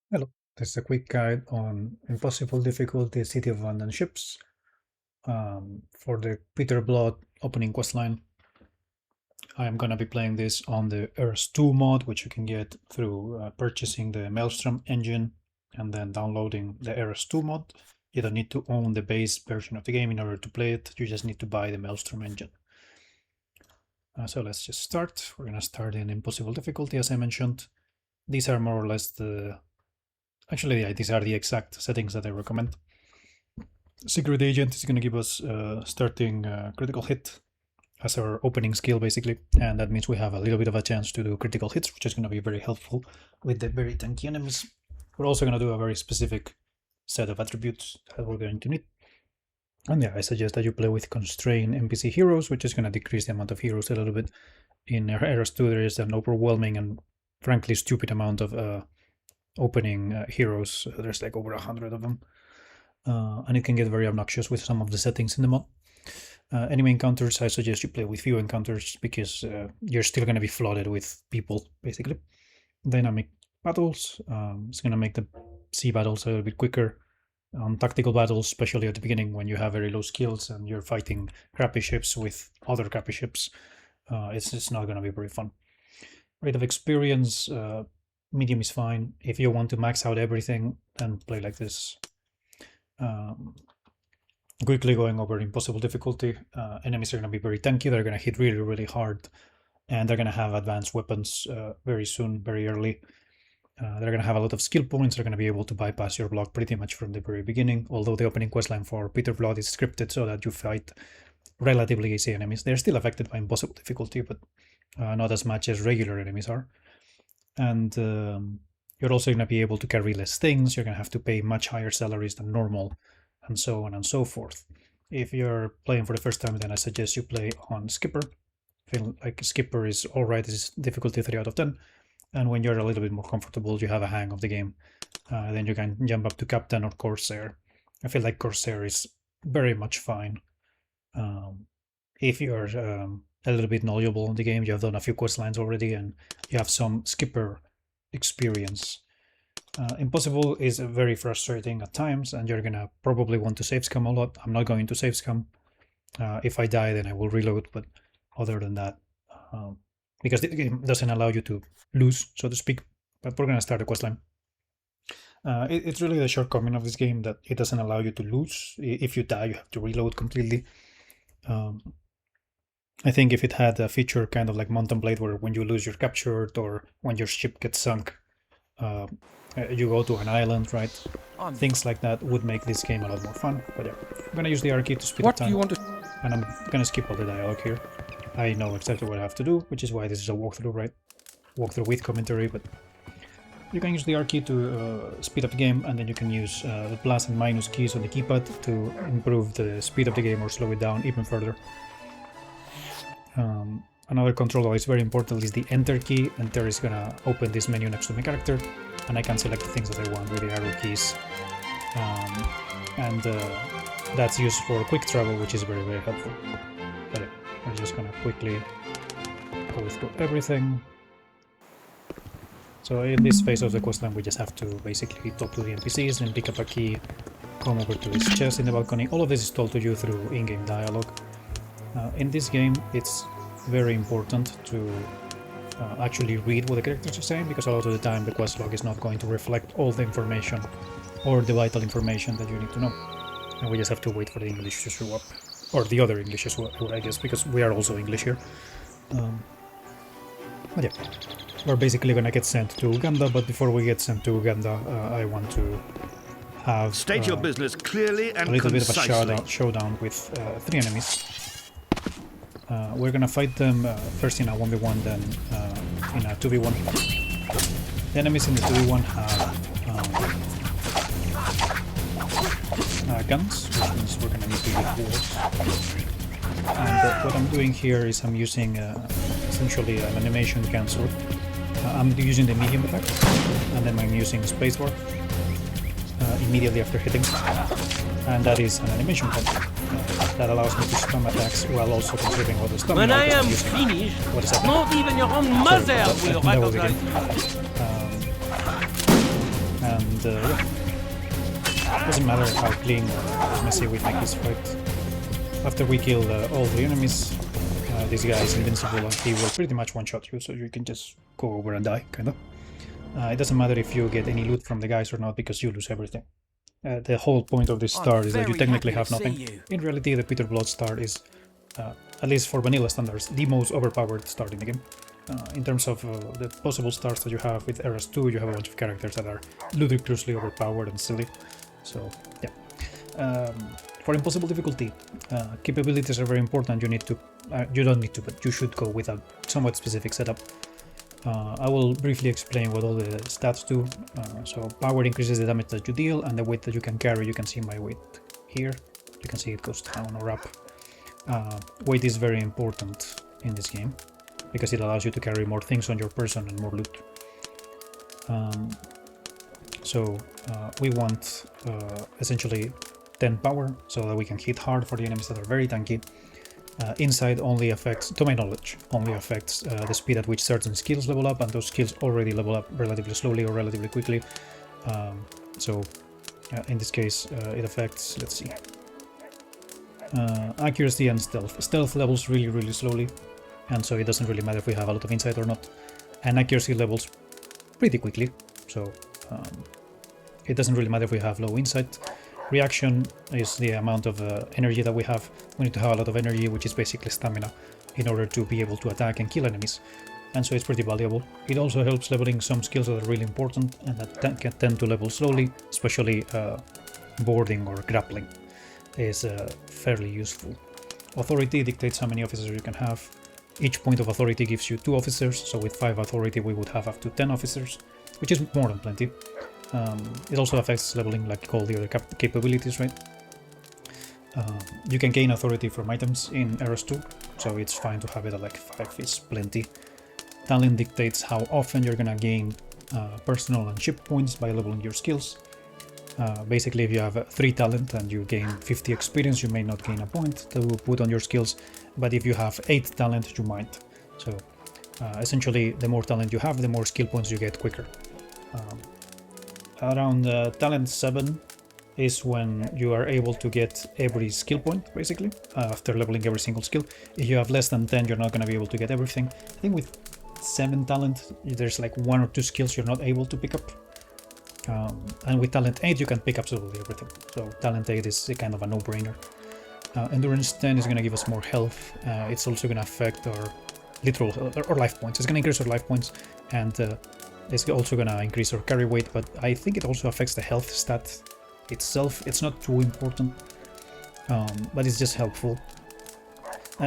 Hello, this is a quick guide on Impossible Difficulty City of Abandoned Ships for the Peter Blood opening questline. I'm going to be playing this on the Earth 2 mod, which you can get through purchasing the Maelstrom engine and then downloading the Earth 2 mod. You don't need to own the base version of the game in order to play it, you just need to buy the Maelstrom engine. So let's just start. We're going to start in Impossible Difficulty, as I mentioned. These are more or less the Actually, yeah, these are the exact settings that I recommend. Secret Agent is going to give us starting critical hit as our opening skill, basically. And that means we have a little bit of a chance to do critical hits, which is going to be very helpful with the very tanky enemies. We're also going to do a very specific set of attributes that we're going to need. And yeah, I suggest that you play with constrained NPC heroes, which is going to decrease the amount of heroes a little bit. In Eras 2, there is an overwhelming and frankly stupid amount of opening heroes. There's like over 100 of them, and it can get very obnoxious with some of the settings in the mod. Enemy encounters, I suggest you play with few encounters because you're still going to be flooded with people, basically. Dynamic battles, it's going to make the sea battles a little bit quicker. Tactical battles, especially at the beginning when you have very low skills and you're fighting crappy ships with other crappy ships, it's not going to be very fun. Rate of experience, medium is fine. If you want to max out everything, then play like this. Quickly going over Impossible Difficulty, enemies are going to be very tanky, they're going to hit really, really hard, and they're going to have advanced weapons very soon, very early. They're going to have a lot of skill points, they're going to be able to bypass your block pretty much from the very beginning, although the opening questline for Peter Blood is scripted so that you fight relatively easy enemies. They're still affected by Impossible Difficulty, but not as much as regular enemies are. And you're also going to be able to carry less things, you're going to have to pay much higher salaries than normal, and so on and so forth. If you're playing for the first time, then I suggest you play on Skipper. Feel like Skipper is alright, it's difficulty 3 out of 10, and when you're a little bit more comfortable, you have a hang of the game, then you can jump up to Captain or Corsair. I feel like Corsair is very much fine. If you're a little bit knowledgeable in the game, you have done a few quest lines already, and you have some skipper experience. Impossible is very frustrating at times, and you're gonna probably want to save scum a lot. I'm not going to save scum. If I die, then I will reload, but other than that, because the game doesn't allow you to lose, so to speak, but we're gonna start the quest line. It's really the shortcoming of this game that it doesn't allow you to lose. If you die, you have to reload completely. I think if it had a feature kind of like Mountain Blade, where when you lose you're captured, or when your ship gets sunk, you go to an island, right? Things like that would make this game a lot more fun. But yeah, I'm gonna use the R key to speed up time. And I'm gonna skip all the dialogue here. I know exactly what I have to do, which is why this is a walkthrough, right? Walkthrough with commentary, but you can use the R key to speed up the game, and then you can use the plus and minus keys on the keypad to improve the speed of the game or slow it down even further. Another control that is very important is the Enter key. Enter is gonna open this menu next to my character, and I can select the things that I want with the arrow keys. That's used for quick travel, which is very, very helpful. But yeah, we're just gonna quickly go through everything. So in this phase of the questline, we just have to basically talk to the NPCs and pick up a key, come over to this chest in the balcony. All of this is told to you through in-game dialogue. In this game, it's very important to actually read what the characters are saying, because a lot of the time the quest log is not going to reflect all the information or the vital information that you need to know. And we just have to wait for the English to show up. Or the other English as well, I guess, because we are also English here. But yeah, we're basically gonna get sent to Uganda, but before we get sent to Uganda, I want to have state your business clearly and a little concisely. bit of a showdown with 3 enemies. We're gonna fight them first in a 1v1, then in a 2v1. The enemies in the 2v1 have guns, which means we're gonna need to use walls. And what I'm doing here is I'm using essentially an animation cancel. I'm using the medium effect, and then I'm using spacebar immediately after hitting, and that is an animation cancel. That allows me to spam attacks while also conserving other stamina. When I am finished, not even your own mother will recognize. And And yeah, doesn't matter how clean or messy we make this fight. After we kill all the enemies, this guy is invincible and he will pretty much one-shot you, so you can just go over and die, kinda. It doesn't matter if you get any loot from the guys or not, because you lose everything. The whole point of this star is that you technically have nothing. In reality, the Peter Blood star is, at least for vanilla standards, the most overpowered star in the game. In terms of the possible stars that you have with Eras 2, you have a bunch of characters that are ludicrously overpowered and silly. So, yeah. For impossible difficulty, capabilities are very important. You need to, you don't need to, but you should go with a somewhat specific setup. I will briefly explain what all the stats do. So power increases the damage that you deal, and the weight that you can carry. You can see my weight here. You can see it goes down or up. Weight is very important in this game because it allows you to carry more things on your person and more loot. So we want essentially 10 power so that we can hit hard for the enemies that are very tanky. Insight only affects, to my knowledge, only affects the speed at which certain skills level up, and those skills already level up relatively slowly or relatively quickly. So in this case it affects, let's see, accuracy and stealth. Stealth levels really slowly, and so it doesn't really matter if we have a lot of insight or not. And accuracy levels pretty quickly, so it doesn't really matter if we have low insight. Reaction is the amount of energy that we have. We need to have a lot of energy, which is basically stamina, in order to be able to attack and kill enemies. And so it's pretty valuable. It also helps leveling some skills that are really important and that can tend to level slowly, especially boarding or grappling is fairly useful. Authority dictates how many officers you can have. Each point of authority gives you 2 officers, so with 5 authority we would have up to 10 officers, which is more than plenty. It also affects leveling like all the other capabilities, right? You can gain authority from items in Eras 2, so it's fine to have it at like 5 is plenty. Talent dictates how often you're gonna gain personal and ship points by leveling your skills. Basically, if you have 3 talent and you gain 50 experience, you may not gain a point to put on your skills, but if you have 8 talent, you might. So essentially, the more talent you have, the more skill points you get quicker. Around talent 7 is when you are able to get every skill point, basically, after leveling every single skill. If you have less than 10, you're not going to be able to get everything. I think with 7 talent, there's like 1 or 2 skills you're not able to pick up. And with talent 8, you can pick absolutely everything. So talent 8 is a kind of a no-brainer. Endurance 10 is going to give us more health. It's also going to affect our literal or life points. It's going to increase our life points, and it's also going to increase our carry weight, but I think it also affects the health stat itself. It's not too important, but it's just helpful.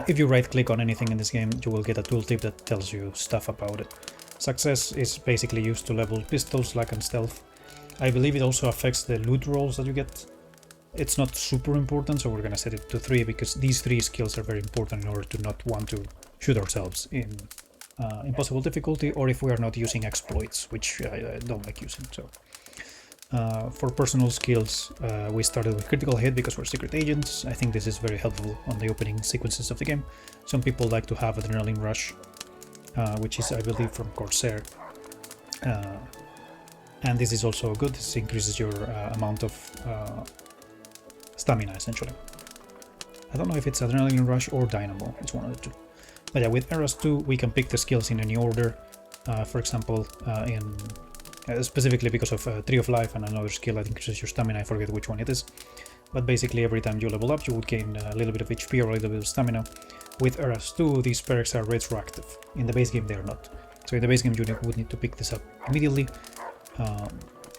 If you right click on anything in this game, you will get a tooltip that tells you stuff about it. Success is basically used to level pistols, luck and stealth. I believe it also affects the loot rolls that you get. It's not super important, so we're going to set it to 3 because these 3 skills are very important in order to not want to shoot ourselves in impossible difficulty, or if we are not using exploits, which I don't like using. So for personal skills, we started with critical hit because we're secret agents. I think this is very helpful on the opening sequences of the game. Some people like to have adrenaline rush, which is, I believe, from Corsair, and this is also good. This increases your amount of stamina, essentially. I don't know if it's adrenaline rush or dynamo, it's one of the two. But yeah, with Eras 2 we can pick the skills in any order. For example, specifically because of 3 of life and another skill that increases your stamina, I forget which one it is. But basically every time you level up you would gain a little bit of HP or a little bit of stamina. With Eras 2 these perks are retroactive. In the base game they are not. So in the base game you would need to pick this up immediately,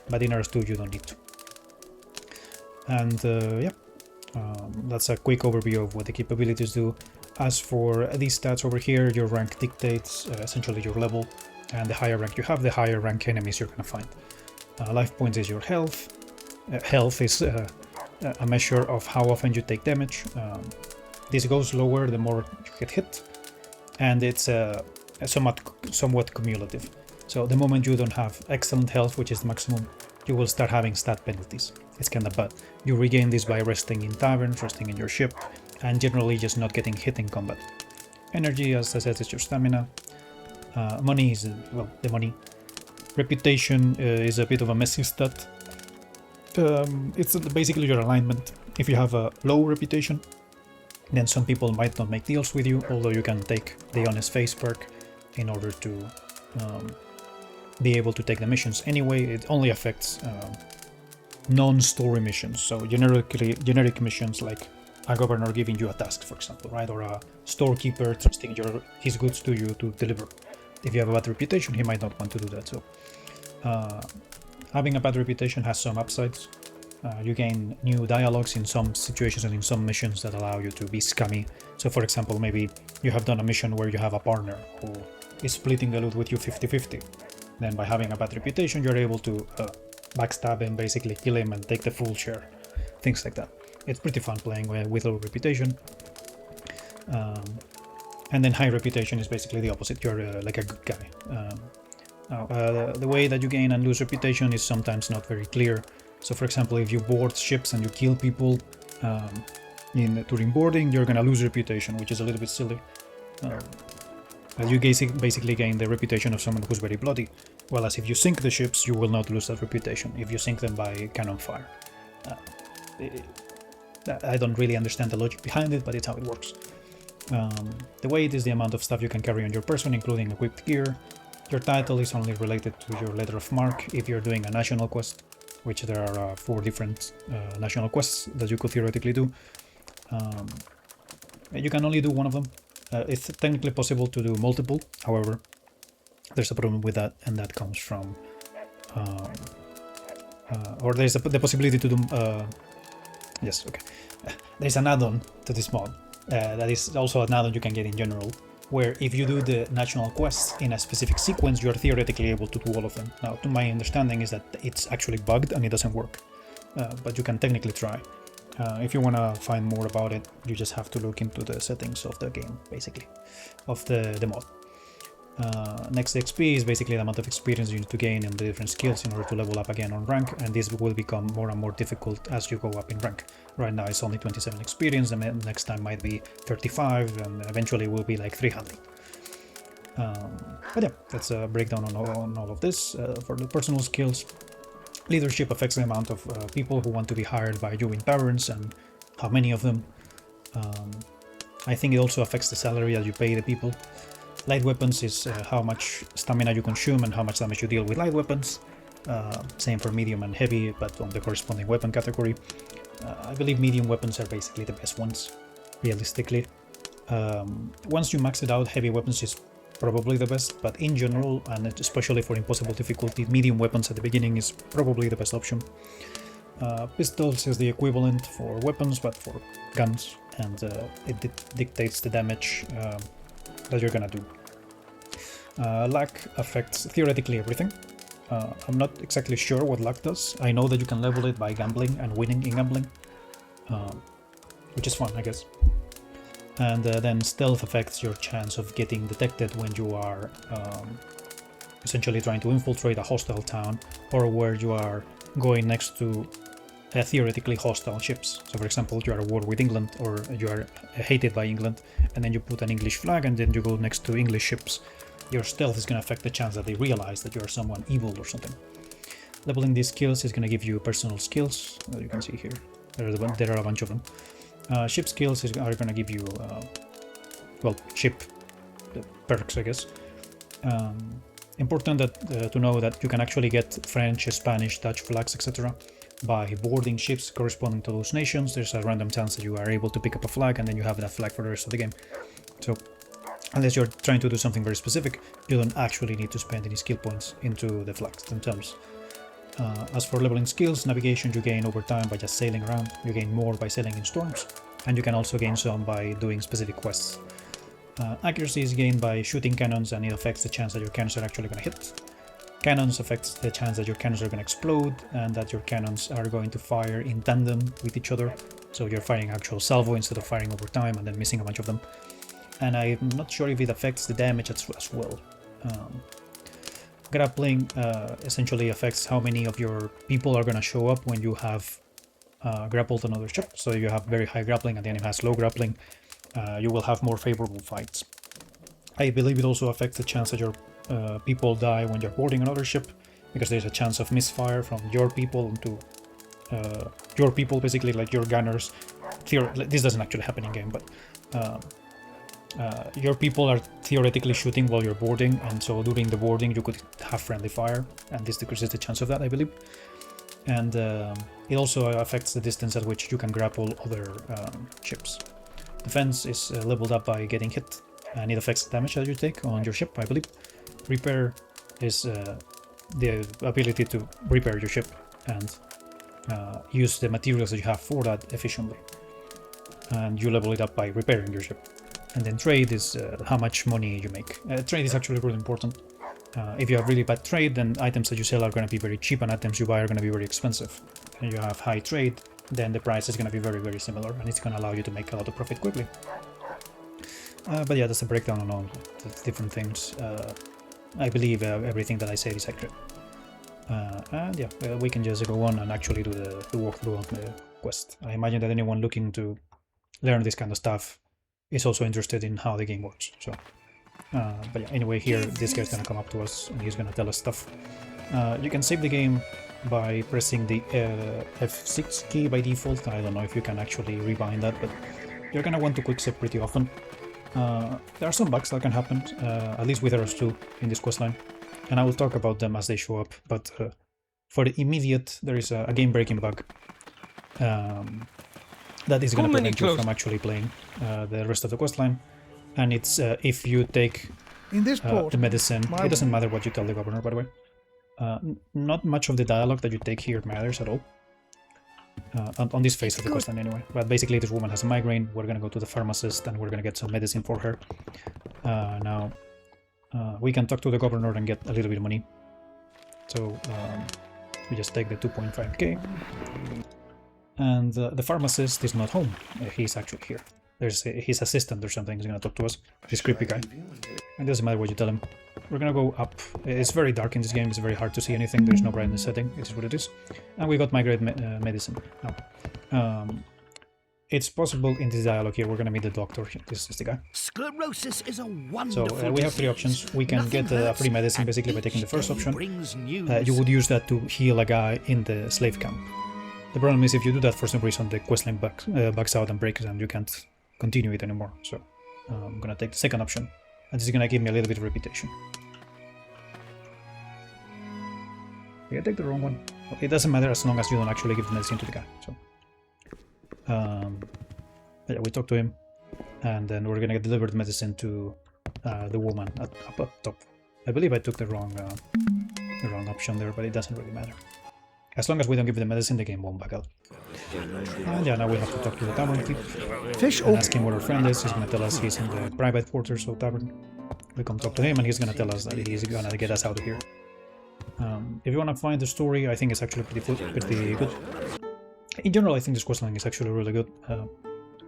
but in Eras 2 you don't need to. And yeah, that's a quick overview of what the capabilities do. As for these stats over here, your rank dictates essentially your level, and the higher rank you have, the higher rank enemies you're gonna find. Life points is your health. Health is a measure of how often you take damage. This goes lower the more you get hit, and it's somewhat cumulative. So the moment you don't have excellent health, which is the maximum, you will start having stat penalties. It's kind of bad. You regain this by resting in taverns, resting in your ship, and generally just not getting hit in combat. Energy, as I said, is your stamina. Money is, well, the money. Reputation is a bit of a messy stat. It's basically your alignment. If you have a low reputation, then some people might not make deals with you, although you can take the honest face perk in order to be able to take the missions. Anyway, it only affects non-story missions, so generic missions like a governor giving you a task, for example, right, or a storekeeper trusting his goods to you to deliver. If you have a bad reputation, he might not want to do that. So having a bad reputation has some upsides. You gain new dialogues in some situations and in some missions that allow you to be scummy. So for example, maybe you have done a mission where you have a partner who is splitting the loot with you 50-50. Then by having a bad reputation, you're able to backstab him, basically kill him and take the full share. Things like that. It's pretty fun playing with low reputation. And then high reputation is basically the opposite. You're like a good guy. The way that you gain and lose reputation is sometimes not very clear. So for example, if you board ships and you kill people during boarding, you're gonna lose reputation, which is a little bit silly. You basically gain the reputation of someone who's very bloody, whereas if you sink the ships, you will not lose that reputation if you sink them by cannon fire. I don't really understand the logic behind it, but it's how it works. The weight is the amount of stuff you can carry on your person, including equipped gear. Your title is only related to your letter of mark if you're doing a national quest, which there are 4 different national quests that you could theoretically do. You can only do one of them. It's technically possible to do multiple, however, there's a problem with that, and that comes from... or there's the possibility to do... yes, okay. There's an add-on to this mod that is also an add-on you can get in general, where if you do the national quests in a specific sequence, you're theoretically able to do all of them. Now, to my understanding is that it's actually bugged and it doesn't work, but you can technically try. If you want to find more about it, you just have to look into the settings of the game, basically, of the mod. Next XP is basically the amount of experience you need to gain in the different skills in order to level up again on rank, and this will become more and more difficult as you go up in rank. Right now it's only 27 experience, and next time might be 35, and eventually will be like 300. But yeah, that's a breakdown on all of this. For the personal skills, leadership affects the amount of people who want to be hired by you in taverns and how many of them. I think it also affects the salary that you pay the people. Light weapons is how much stamina you consume and how much damage you deal with light weapons. Same for medium and heavy, but on the corresponding weapon category. I believe medium weapons are basically the best ones, realistically. Once you max it out, heavy weapons is probably the best, but in general, and especially for impossible difficulty, medium weapons at the beginning is probably the best option. Pistols is the equivalent for weapons, but for guns, and it dictates the damage that you're gonna do. Luck affects theoretically everything. I'm not exactly sure what luck does. I know that you can level it by gambling and winning in gambling, which is fun, I guess. And then stealth affects your chance of getting detected when you are essentially trying to infiltrate a hostile town, or where you are going next to theoretically hostile ships. So for example, you are at war with England, or you are hated by England, and then you put an English flag and then you go next to English ships. Your stealth is going to affect the chance that they realize that you are someone evil or something. Leveling these skills is going to give you personal skills, you can see here. There are a bunch of them. Ship skills are going to give you, well, ship perks, I guess. Important to know that you can actually get French, Spanish, Dutch flags, etc. by boarding ships corresponding to those nations. There's a random chance that you are able to pick up a flag, and then you have that flag for the rest of the game. So, unless you're trying to do something very specific, you don't actually need to spend any skill points into the flags themselves. As for leveling skills, navigation you gain over time by just sailing around. You gain more by sailing in storms, and you can also gain some by doing specific quests. Accuracy is gained by shooting cannons, and it affects the chance that your cannons are actually going to hit. Cannons affects the chance that your cannons are going to explode, and that your cannons are going to fire in tandem with each other. So you're firing actual salvo instead of firing over time and then missing a bunch of them. And I'm not sure if it affects the damage as well. Grappling essentially affects how many of your people are going to show up when you have grappled another ship. So you have very high grappling and the enemy has low grappling. You will have more favorable fights. I believe it also affects the chance that your people die when you're boarding another ship, because there's a chance of misfire from your people onto your people, basically, like your gunners. This doesn't actually happen in game, but your people are theoretically shooting while you're boarding, and so during the boarding you could have friendly fire, and this decreases the chance of that, I believe. And it also affects the distance at which you can grapple other ships. Defense is leveled up by getting hit, and it affects the damage that you take on your ship, I believe. Repair is the ability to repair your ship and use the materials that you have for that efficiently. And you level it up by repairing your ship. And then trade is how much money you make. Trade is actually really important. If you have really bad trade, then items that you sell are going to be very cheap and items you buy are going to be very expensive. And you have high trade, then the price is going to be very, very similar, and it's going to allow you to make a lot of profit quickly. But yeah, that's a breakdown on all the different things. I believe everything that I said is accurate. And yeah, we can just go on and actually do the walkthrough of the quest. I imagine that anyone looking to learn this kind of stuff is also interested in how the game works. So, but yeah, anyway, here this guy's gonna come up to us and he's gonna tell us stuff. You can save the game by pressing the F6 key by default. I don't know if you can actually rebind that, but you're gonna want to quick save pretty often. There are some bugs that can happen, at least with errors 2 in this questline, and I will talk about them as they show up, but for the immediate, there is a game-breaking bug that is going to prevent you from actually playing the rest of the questline, and it's if you take the medicine. It doesn't matter what you tell the governor, by the way. Not much of the dialogue that you take here matters at all. On this phase of the questline anyway. But basically this woman has a migraine, we're gonna go to the pharmacist and we're gonna get some medicine for her. Now we can talk to the governor and get a little bit of money. So we just take the 2.5k. And the pharmacist is not home, he's actually here. There's his assistant or something is gonna talk to us, this creepy guy. It doesn't matter what you tell him. We're gonna go up. It's very dark in this game, it's very hard to see anything, there's no brightness setting, it is what it is. And we got migraine medicine now. It's possible in this dialogue here, we're gonna meet the doctor, this is the guy. Sclerosis is a wonderful So we have 3 options. We can get free medicine basically by taking the first option. You would use that to heal a guy in the slave camp. The problem is if you do that for some reason the questline bugs out and breaks and you can't continue it anymore. So I'm gonna take the second option. And this is gonna give me a little bit of reputation. Did I take the wrong one? It doesn't matter as long as you don't actually give the medicine to the guy. So, yeah, we talk to him, and then we're gonna get delivered medicine to the woman up top. I believe I took the wrong option there, but it doesn't really matter. As long as we don't give the medicine, the game won't back out. And yeah, now we have to talk to the tavern keep and ask him what our friend is. He's gonna tell us he's in the private quarters of tavern. We come talk to him and he's gonna tell us that he's gonna get us out of here. If you wanna find the story, I think it's actually pretty good. In general, I think this questline is actually really good.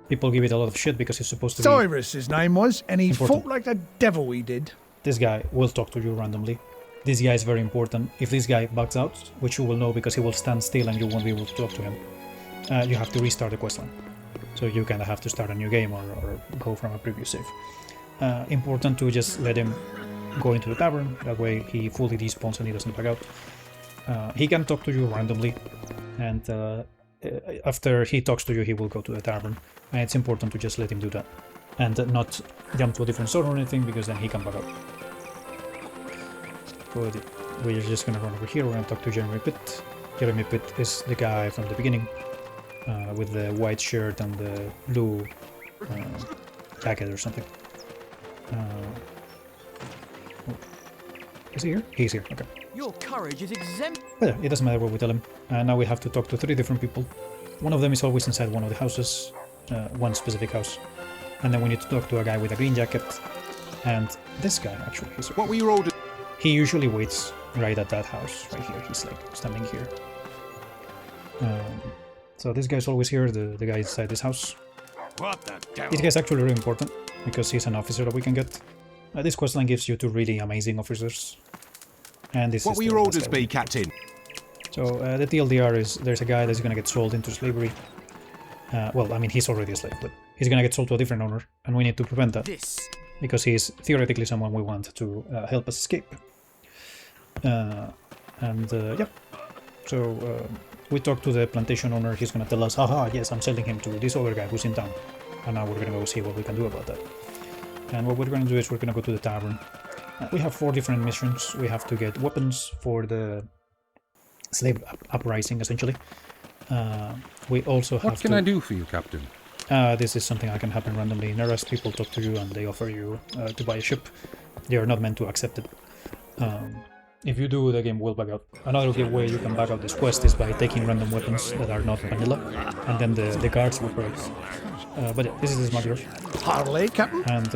People give it a lot of shit because it's supposed to be Cyrus, his name was, and he important. fought like the devil he did. This guy will talk to you randomly. This guy is very important. If this guy bugs out, which you will know because he will stand still and you won't be able to talk to him, you have to restart the questline. So you kind of have to start a new game or go from a previous save. Important to just let him go into the tavern, that way he fully despawns and he doesn't bug out. He can talk to you randomly, and after he talks to you he will go to the tavern, and it's important to just let him do that and not jump to a different zone or anything, because then he can bug out. But we're just gonna run over here, we're gonna talk to Jeremy Pitt. Jeremy Pitt is the guy from the beginning, with the white shirt and the blue jacket or something. Is he here? He's here, okay. Your courage is exempt. But yeah, it doesn't matter what we tell him. Now we have to talk to 3 different people. One of them is always inside one of the houses, one specific house. And then we need to talk to a guy with a green jacket. And this guy, actually. What were your orders? He usually waits right at that house, right here. He's like standing here. So this guy's always here, the guy inside this house. What the devil? This guy's actually really important, because he's an officer that we can get. This questline gives you 2 really amazing officers. And this What is will the your last orders guy. be, Captain? So the TLDR is there's a guy that's gonna get sold into slavery. Well, I mean, he's already a slave, but he's gonna get sold to a different owner, and we need to prevent that. This. Because he's theoretically someone we want to help us escape. Yeah. So we talk to the plantation owner, he's gonna tell us, haha, yes, I'm selling him to this other guy who's in town. And now we're gonna go see what we can do about that. And what we're gonna do is we're gonna go to the tavern. We have 4 different missions. We have to get weapons for the slave uprising, essentially. We also have What can to... I do for you, Captain? This is something that can happen randomly in Eras. People talk to you and they offer you to buy a ship. They are not meant to accept it. If you do, the game will bug out. Another way you can bug out this quest is by taking random weapons that are not vanilla, and then the guards will break. But yeah, this is the smuggler. Parley, Captain. And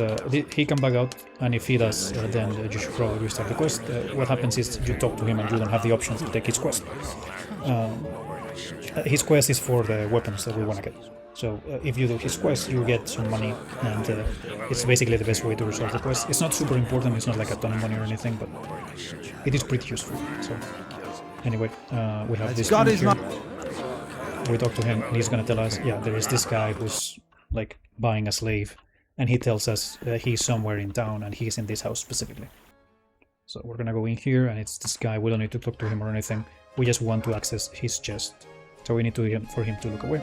he can bug out, and if he does, then you should probably restart the quest. What happens is you talk to him and you don't have the options to take his quest. His quest is for the weapons that we want to get. So if you do his quest, you get some money, and it's basically the best way to resolve the quest. It's not super important, it's not like a ton of money or anything, but it is pretty useful. So anyway, we have this God friend is here. not... We talk to him, and he's gonna tell us, yeah, there is this guy who's like buying a slave, and he tells us he's somewhere in town, and he's in this house specifically. So we're gonna go in here, and it's this guy. We don't need to talk to him or anything. We just want to access his chest. So we need to for him to look away.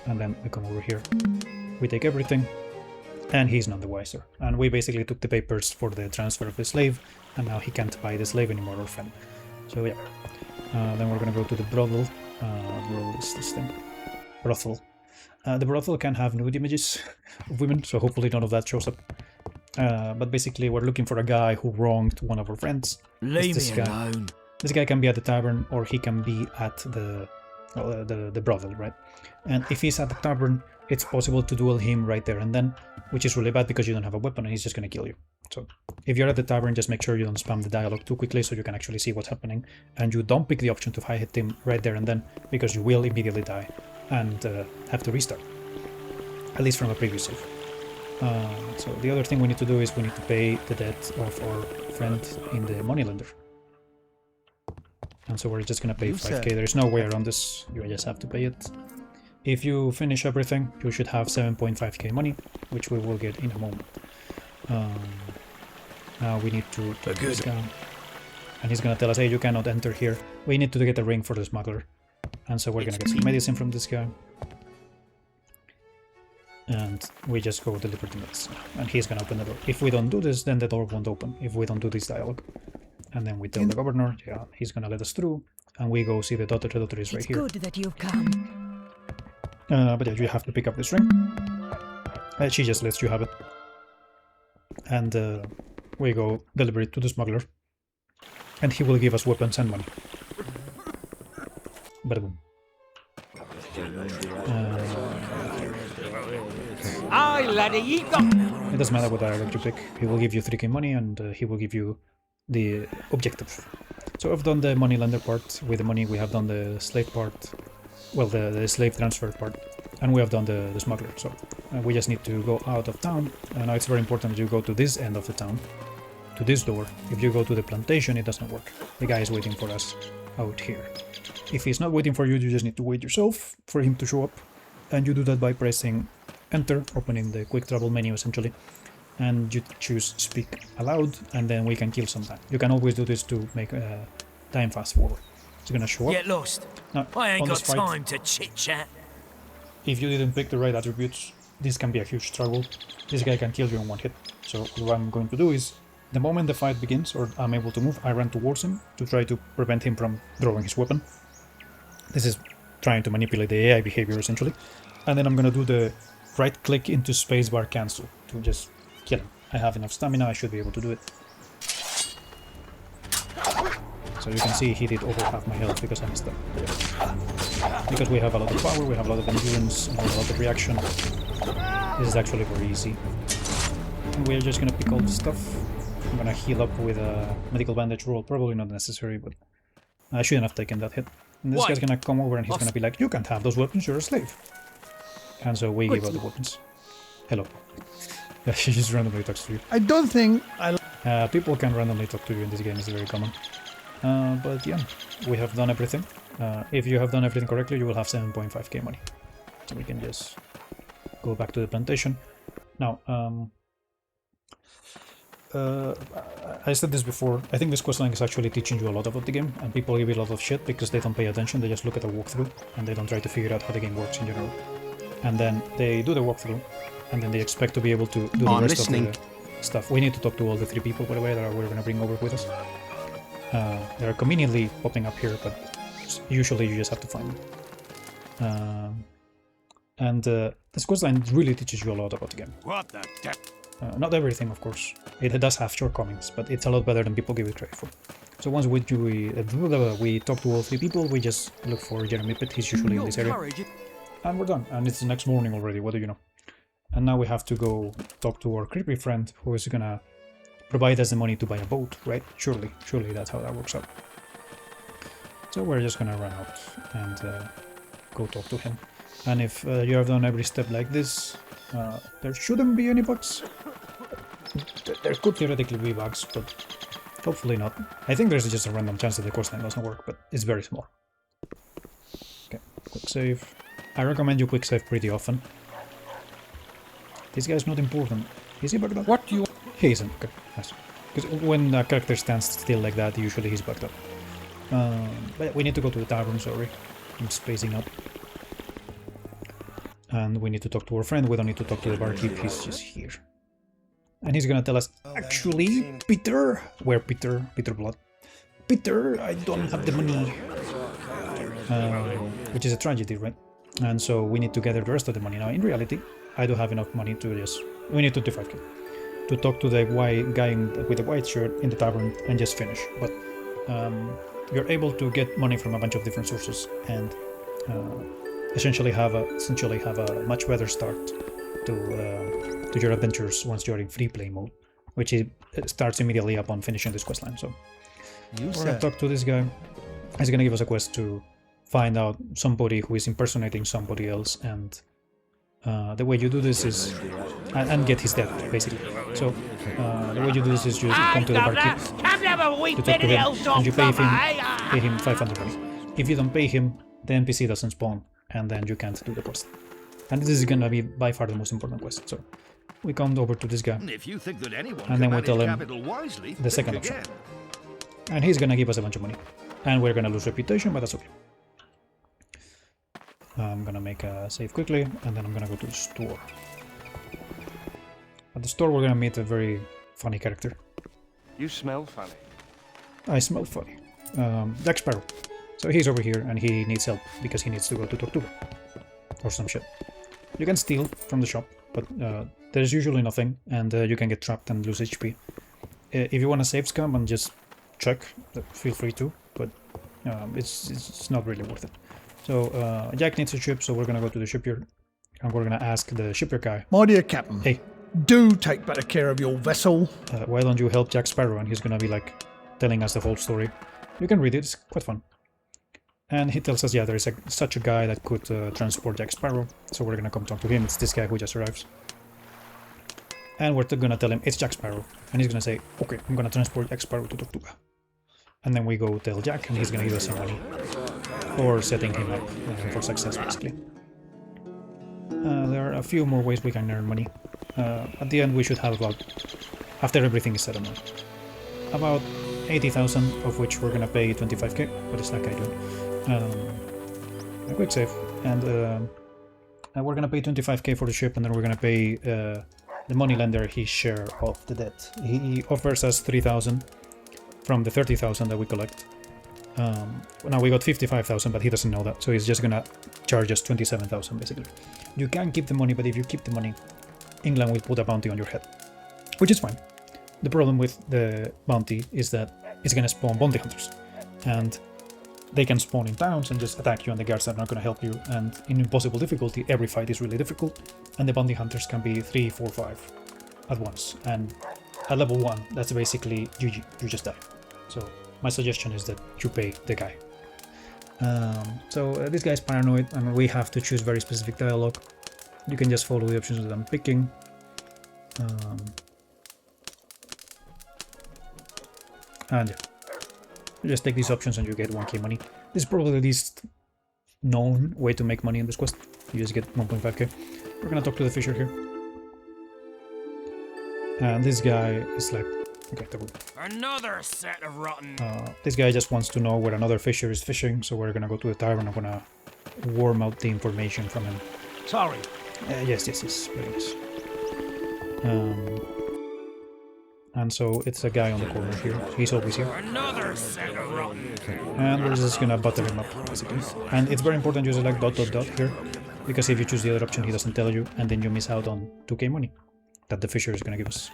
And then we come over here. We take everything, and he's none the wiser. And we basically took the papers for the transfer of the slave, and now he can't buy the slave anymore or friend. So yeah. Then we're gonna go to the brothel. What is this thing? Brothel. The brothel can have nude images of women, so hopefully none of that shows up. But basically we're looking for a guy who wronged one of our friends. Leave this me guy. alone. This guy can be at the tavern, or he can be at the brothel, right? And if he's at the tavern, it's possible to duel him right there and then, which is really bad because you don't have a weapon and he's just gonna kill you. So if you're at the tavern, just make sure you don't spam the dialogue too quickly so you can actually see what's happening, and you don't pick the option to hit him right there and then, because you will immediately die and have to restart, at least from a previous save. So the other thing we need to do is we need to pay the debt of our friend in the moneylender. And so we're just gonna pay 5k. There's no way around this, you just have to pay it. If you finish everything, you should have 7.5k money, which we will get in a moment. Now we need to get this down. And he's gonna tell us, hey, you cannot enter here. We need to get a ring for the smuggler. And so we're gonna get some medicine from this guy. And we just go deliver the medicine. And he's gonna open the door. If we don't do this, then the door won't open, if we don't do this dialogue. And then we tell the governor, yeah, he's gonna let us through, and we go see the daughter. The daughter is right here. It's good that you've come. But yeah, you have to pick up this ring. She just lets you have it. And we go deliver it to the smuggler, and he will give us weapons and money. Bada boom. Aye, laddie, you got... It doesn't matter what dialogue you pick. He will give you 3k money, and he will give you the objective. So I've done the money lender part. With the money we have done the slave part, well, the slave transfer part, and we have done the smuggler. So we just need to go out of town. Now it's very important that you go to this end of the town, to this door. If you go to the plantation, it doesn't work. The guy is waiting for us out here. If he's not waiting for you, you just need to wait yourself for him to show up, and you do that by pressing enter, opening the quick travel menu essentially. And you choose speak aloud, and then we can kill some time. You can always do this to make time fast forward. It's gonna show up. Get lost. Now, I ain't on got this fight, time to chit-chat. if you didn't pick the right attributes, this can be a huge struggle. This guy can kill you in one hit. So what I'm going to do is, the moment the fight begins, or I'm able to move, I run towards him to try to prevent him from drawing his weapon. This is trying to manipulate the AI behavior essentially. And then I'm gonna do the right click into spacebar cancel to just kill him. I have enough stamina, I should be able to do it. So you can see he did over half my health because I missed that. Because we have a lot of power, we have a lot of endurance, and a lot of reaction. This is actually very easy. And we're just gonna pick all the stuff. I'm gonna heal up with a medical bandage roll, probably not necessary, but I shouldn't have taken that hit. And this guy's gonna come over and he's gonna be like, you can't have those weapons, you're a slave. And so we give out the weapons. Hello. Yeah, she just randomly talks to you. I don't think I... People can randomly talk to you in this game, it's very common. But yeah, we have done everything. If you have done everything correctly, you will have 7.5k money. So we can just go back to the plantation. Now, I said this before, I think this questline is actually teaching you a lot about the game, and people give it a lot of shit because they don't pay attention, they just look at the walkthrough, and they don't try to figure out how the game works in general. And then they do the walkthrough, and then they expect to be able to do the rest of the stuff. We need to talk to all the 3 people, by the way, that we're going to bring over with us. They're conveniently popping up here, but usually you just have to find them. This questline really teaches you a lot about the game. What the devil? Not everything, of course. It does have shortcomings, but it's a lot better than people give it credit for. So once we talk to all 3 people, we just look for Jeremy Pitt. He's usually in this area. And we're done. And it's the next morning already, what do you know? And now we have to go talk to our creepy friend who is gonna provide us the money to buy a boat, right? Surely that's how that works out. So we're just gonna run out and go talk to him. And if you have done every step like this, there shouldn't be any bugs. There could theoretically be bugs, but hopefully not. I think there's just a random chance that the coastline doesn't work, but it's very small. Okay, quick save. I recommend you quick save pretty often. This guy's not important. Is he bugged up? What do you... He isn't. Okay, nice. Because when a character stands still like that, usually he's bugged up. But we need to go to the tavern, sorry. I'm spacing up. And we need to talk to our friend. We don't need to talk to the barkeep, he's just here. And he's gonna tell us, actually, Peter... Where Peter? Peter Blood. Peter, I don't have the money. Which is a tragedy, right? And so we need to gather the rest of the money. Now, in reality, I do have enough money to just... We need 25k. To talk to the white guy with the white shirt in the tavern and just finish. But you're able to get money from a bunch of different sources and essentially have a much better start to your adventures once you're in free play mode, which starts immediately upon finishing this questline. So we're gonna talk to this guy. He's gonna give us a quest to find out somebody who is impersonating somebody else, and the way you do this is and get his debt basically. So the way you do this is you come to the barkeep to talk to him, and you pay him 500 money. If you don't pay him, the NPC doesn't spawn, and then you can't do the quest. And this is gonna be by far the most important quest. So we come over to this guy, If you think that anyone and then can we tell manage him capital wisely, the second think option, again. and he's gonna give us a bunch of money, and we're gonna lose reputation, but that's okay. I'm gonna make a save quickly, and then I'm gonna go to the store. At the store, we're gonna meet a very funny character. You smell funny. I smell funny. Jack Sparrow. So he's over here, and he needs help because he needs to go to Tortuga or some shit. You can steal from the shop, but there's usually nothing, and you can get trapped and lose HP. If you want to save scum and just check, feel free to, but it's not really worth it. So Jack needs a ship, so we're gonna go to the shipyard, and we're gonna ask the shipyard guy, My dear Captain, hey, do take better care of your vessel. why don't you help Jack Sparrow? And he's gonna be like telling us the whole story. You can read it, it's quite fun. And he tells us, yeah, there is such a guy that could transport Jack Sparrow, so we're gonna come talk to him. It's this guy who just arrives. And we're gonna tell him it's Jack Sparrow, and he's gonna say, okay, I'm gonna transport Jack Sparrow to Tortuga. And then we go tell Jack, and he's gonna give us some money for setting him up for success, basically. There are a few more ways we can earn money. At the end, we should have about, after everything is said and done, about 80,000, of which we're gonna pay 25k. What is that guy doing? A quick save, and we're gonna pay 25k for the ship, and then we're gonna pay the moneylender his share of the debt. He offers us 3,000 from the 30,000 that we collect. Now we got 55,000, but he doesn't know that, so he's just gonna charge us 27,000 basically. You can keep the money, but if you keep the money, England will put a bounty on your head, which is fine. The problem with the bounty is that it's gonna spawn bounty hunters, and they can spawn in towns and just attack you, and the guards are not gonna help you, and in impossible difficulty, every fight is really difficult, and the bounty hunters can be 3, 4, 5 at once, and at level 1, that's basically GG, you just die. So my suggestion is that you pay the guy. This guy's paranoid, and we have to choose very specific dialogue. You can just follow the options that I'm picking. And yeah, you just take these options and you get 1k money. This is probably the least known way to make money in this quest. You just get 1.5k. We're gonna talk to the fisher here. And this guy is like Okay, there we go. Another set of rotten. This guy just wants to know where another fisher is fishing, so we're gonna go to the tavern. I'm gonna worm out the information from him. Sorry. Yes, very nice. And so it's a guy on the corner here. He's always here. Another set of rotten. And we're just gonna butter him up, basically. And it's very important you select ... here, because if you choose the other option, he doesn't tell you, and then you miss out on 2k money that the fisher is gonna give us.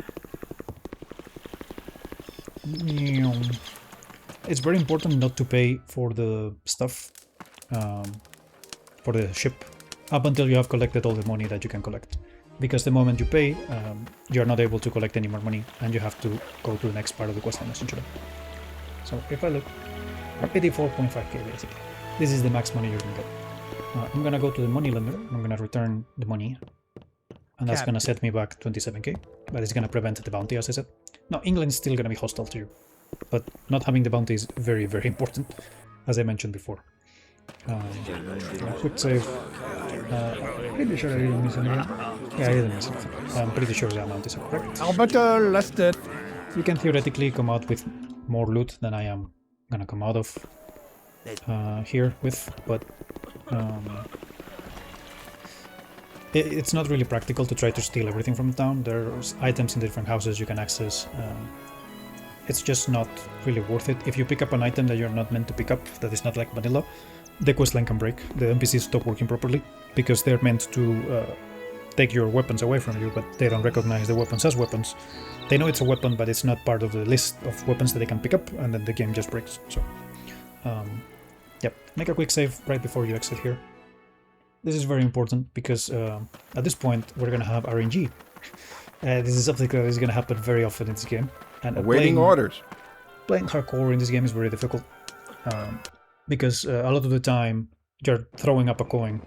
It's very important not to pay for the stuff, for the ship, up until you have collected all the money that you can collect. Because the moment you pay, you're not able to collect any more money, and you have to go to the next part of the questline, essentially. So if I look, 84.5k basically. This is the max money you can get. I'm gonna go to the money lender, I'm gonna return the money, and that's gonna set me back 27k, but it's gonna prevent the bounty, as I said. Now, England's still gonna be hostile to you, but not having the bounty is very, very important, as I mentioned before. Quick save. Pretty sure I didn't miss anything. Yeah, I didn't miss anything. I'm pretty sure the amount is correct. Alberta Leicester. You can theoretically come out with more loot than I am gonna come out of here with, but it's not really practical to try to steal everything from the town. There's items in different houses you can access. It's just not really worth it. If you pick up an item that you're not meant to pick up, that is not like vanilla, the questline can break. The NPCs stop working properly because they're meant to take your weapons away from you, but they don't recognize the weapons as weapons. They know it's a weapon, but it's not part of the list of weapons that they can pick up, and then the game just breaks. So, yep, make a quick save right before you exit here. This is very important because at this point we're gonna have RNG. This is something that is gonna happen very often in this game. And awaiting orders. Playing hardcore in this game is very difficult because a lot of the time you're throwing up a coin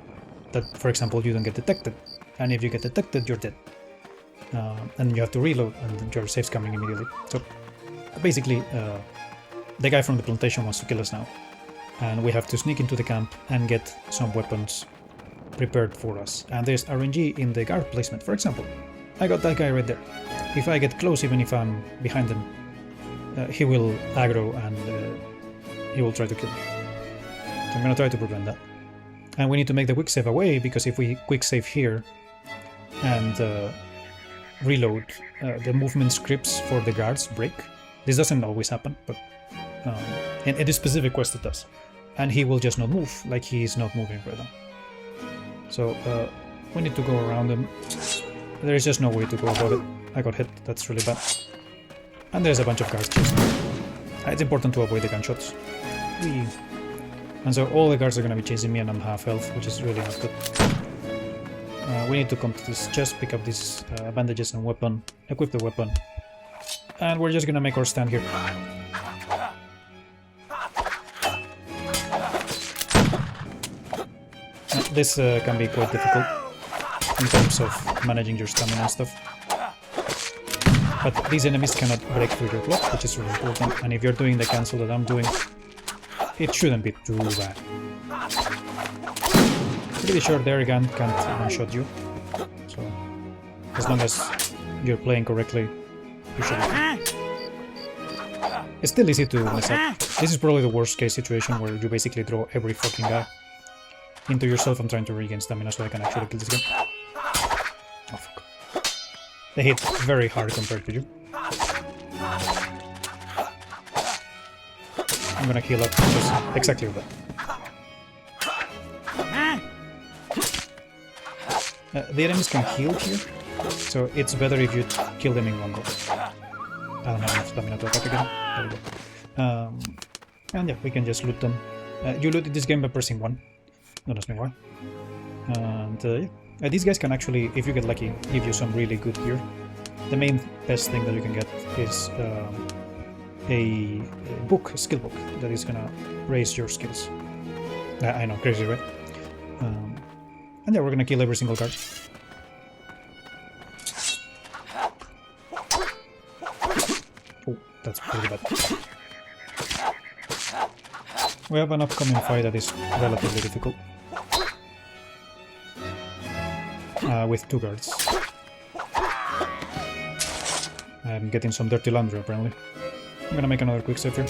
that, for example, you don't get detected, and if you get detected, you're dead, and you have to reload, and your save's coming immediately. So basically, the guy from the plantation wants to kill us now, and we have to sneak into the camp and get some weapons prepared for us. And there's RNG in the guard placement. For example, I got that guy right there. If I get close, even if I'm behind him, he will aggro and he will try to kill me. So I'm gonna try to prevent that. And we need to make the quick save away, because if we quick save here and reload, the movement scripts for the guards break. This doesn't always happen, but in this specific quest it does. And he will just not move, like he's not moving right now. So we need to go around him. There is just no way to go about it. I got hit, that's really bad. And there's a bunch of guards chasing me. It's important to avoid the gunshots. Whee. And so all the guards are going to be chasing me, and I'm half health, which is really not good. We need to come to this chest, pick up these bandages and weapon, equip the weapon, and we're just going to make our stand here. This can be quite difficult in terms of managing your stamina and stuff. But these enemies cannot break through your block, which is really important, and if you're doing the cancel that I'm doing, it shouldn't be too bad. Pretty sure their gun can't one-shot you, so as long as you're playing correctly, you should be fine. It's still easy to mess up. This is probably the worst case situation where you basically draw every fucking guy into yourself. I'm trying to regain stamina so I can actually kill this guy. Oh fuck. They hit very hard compared to you. I'm gonna heal up just exactly with that. The enemies can heal here, so it's better if you kill them in one go. I don't have enough stamina to attack again. There we go. And yeah, we can just loot them. You looted this game by pressing 1. Don't ask me why. And yeah, these guys can actually, if you get lucky, give you some really good gear. The main best thing that you can get is a book, a skill book, that is gonna raise your skills. I know, crazy, right? And yeah, we're gonna kill every single guard. Oh, that's pretty bad. We have an upcoming fight that is relatively difficult. With 2 guards. I'm getting some dirty laundry apparently. I'm gonna make another quick save here.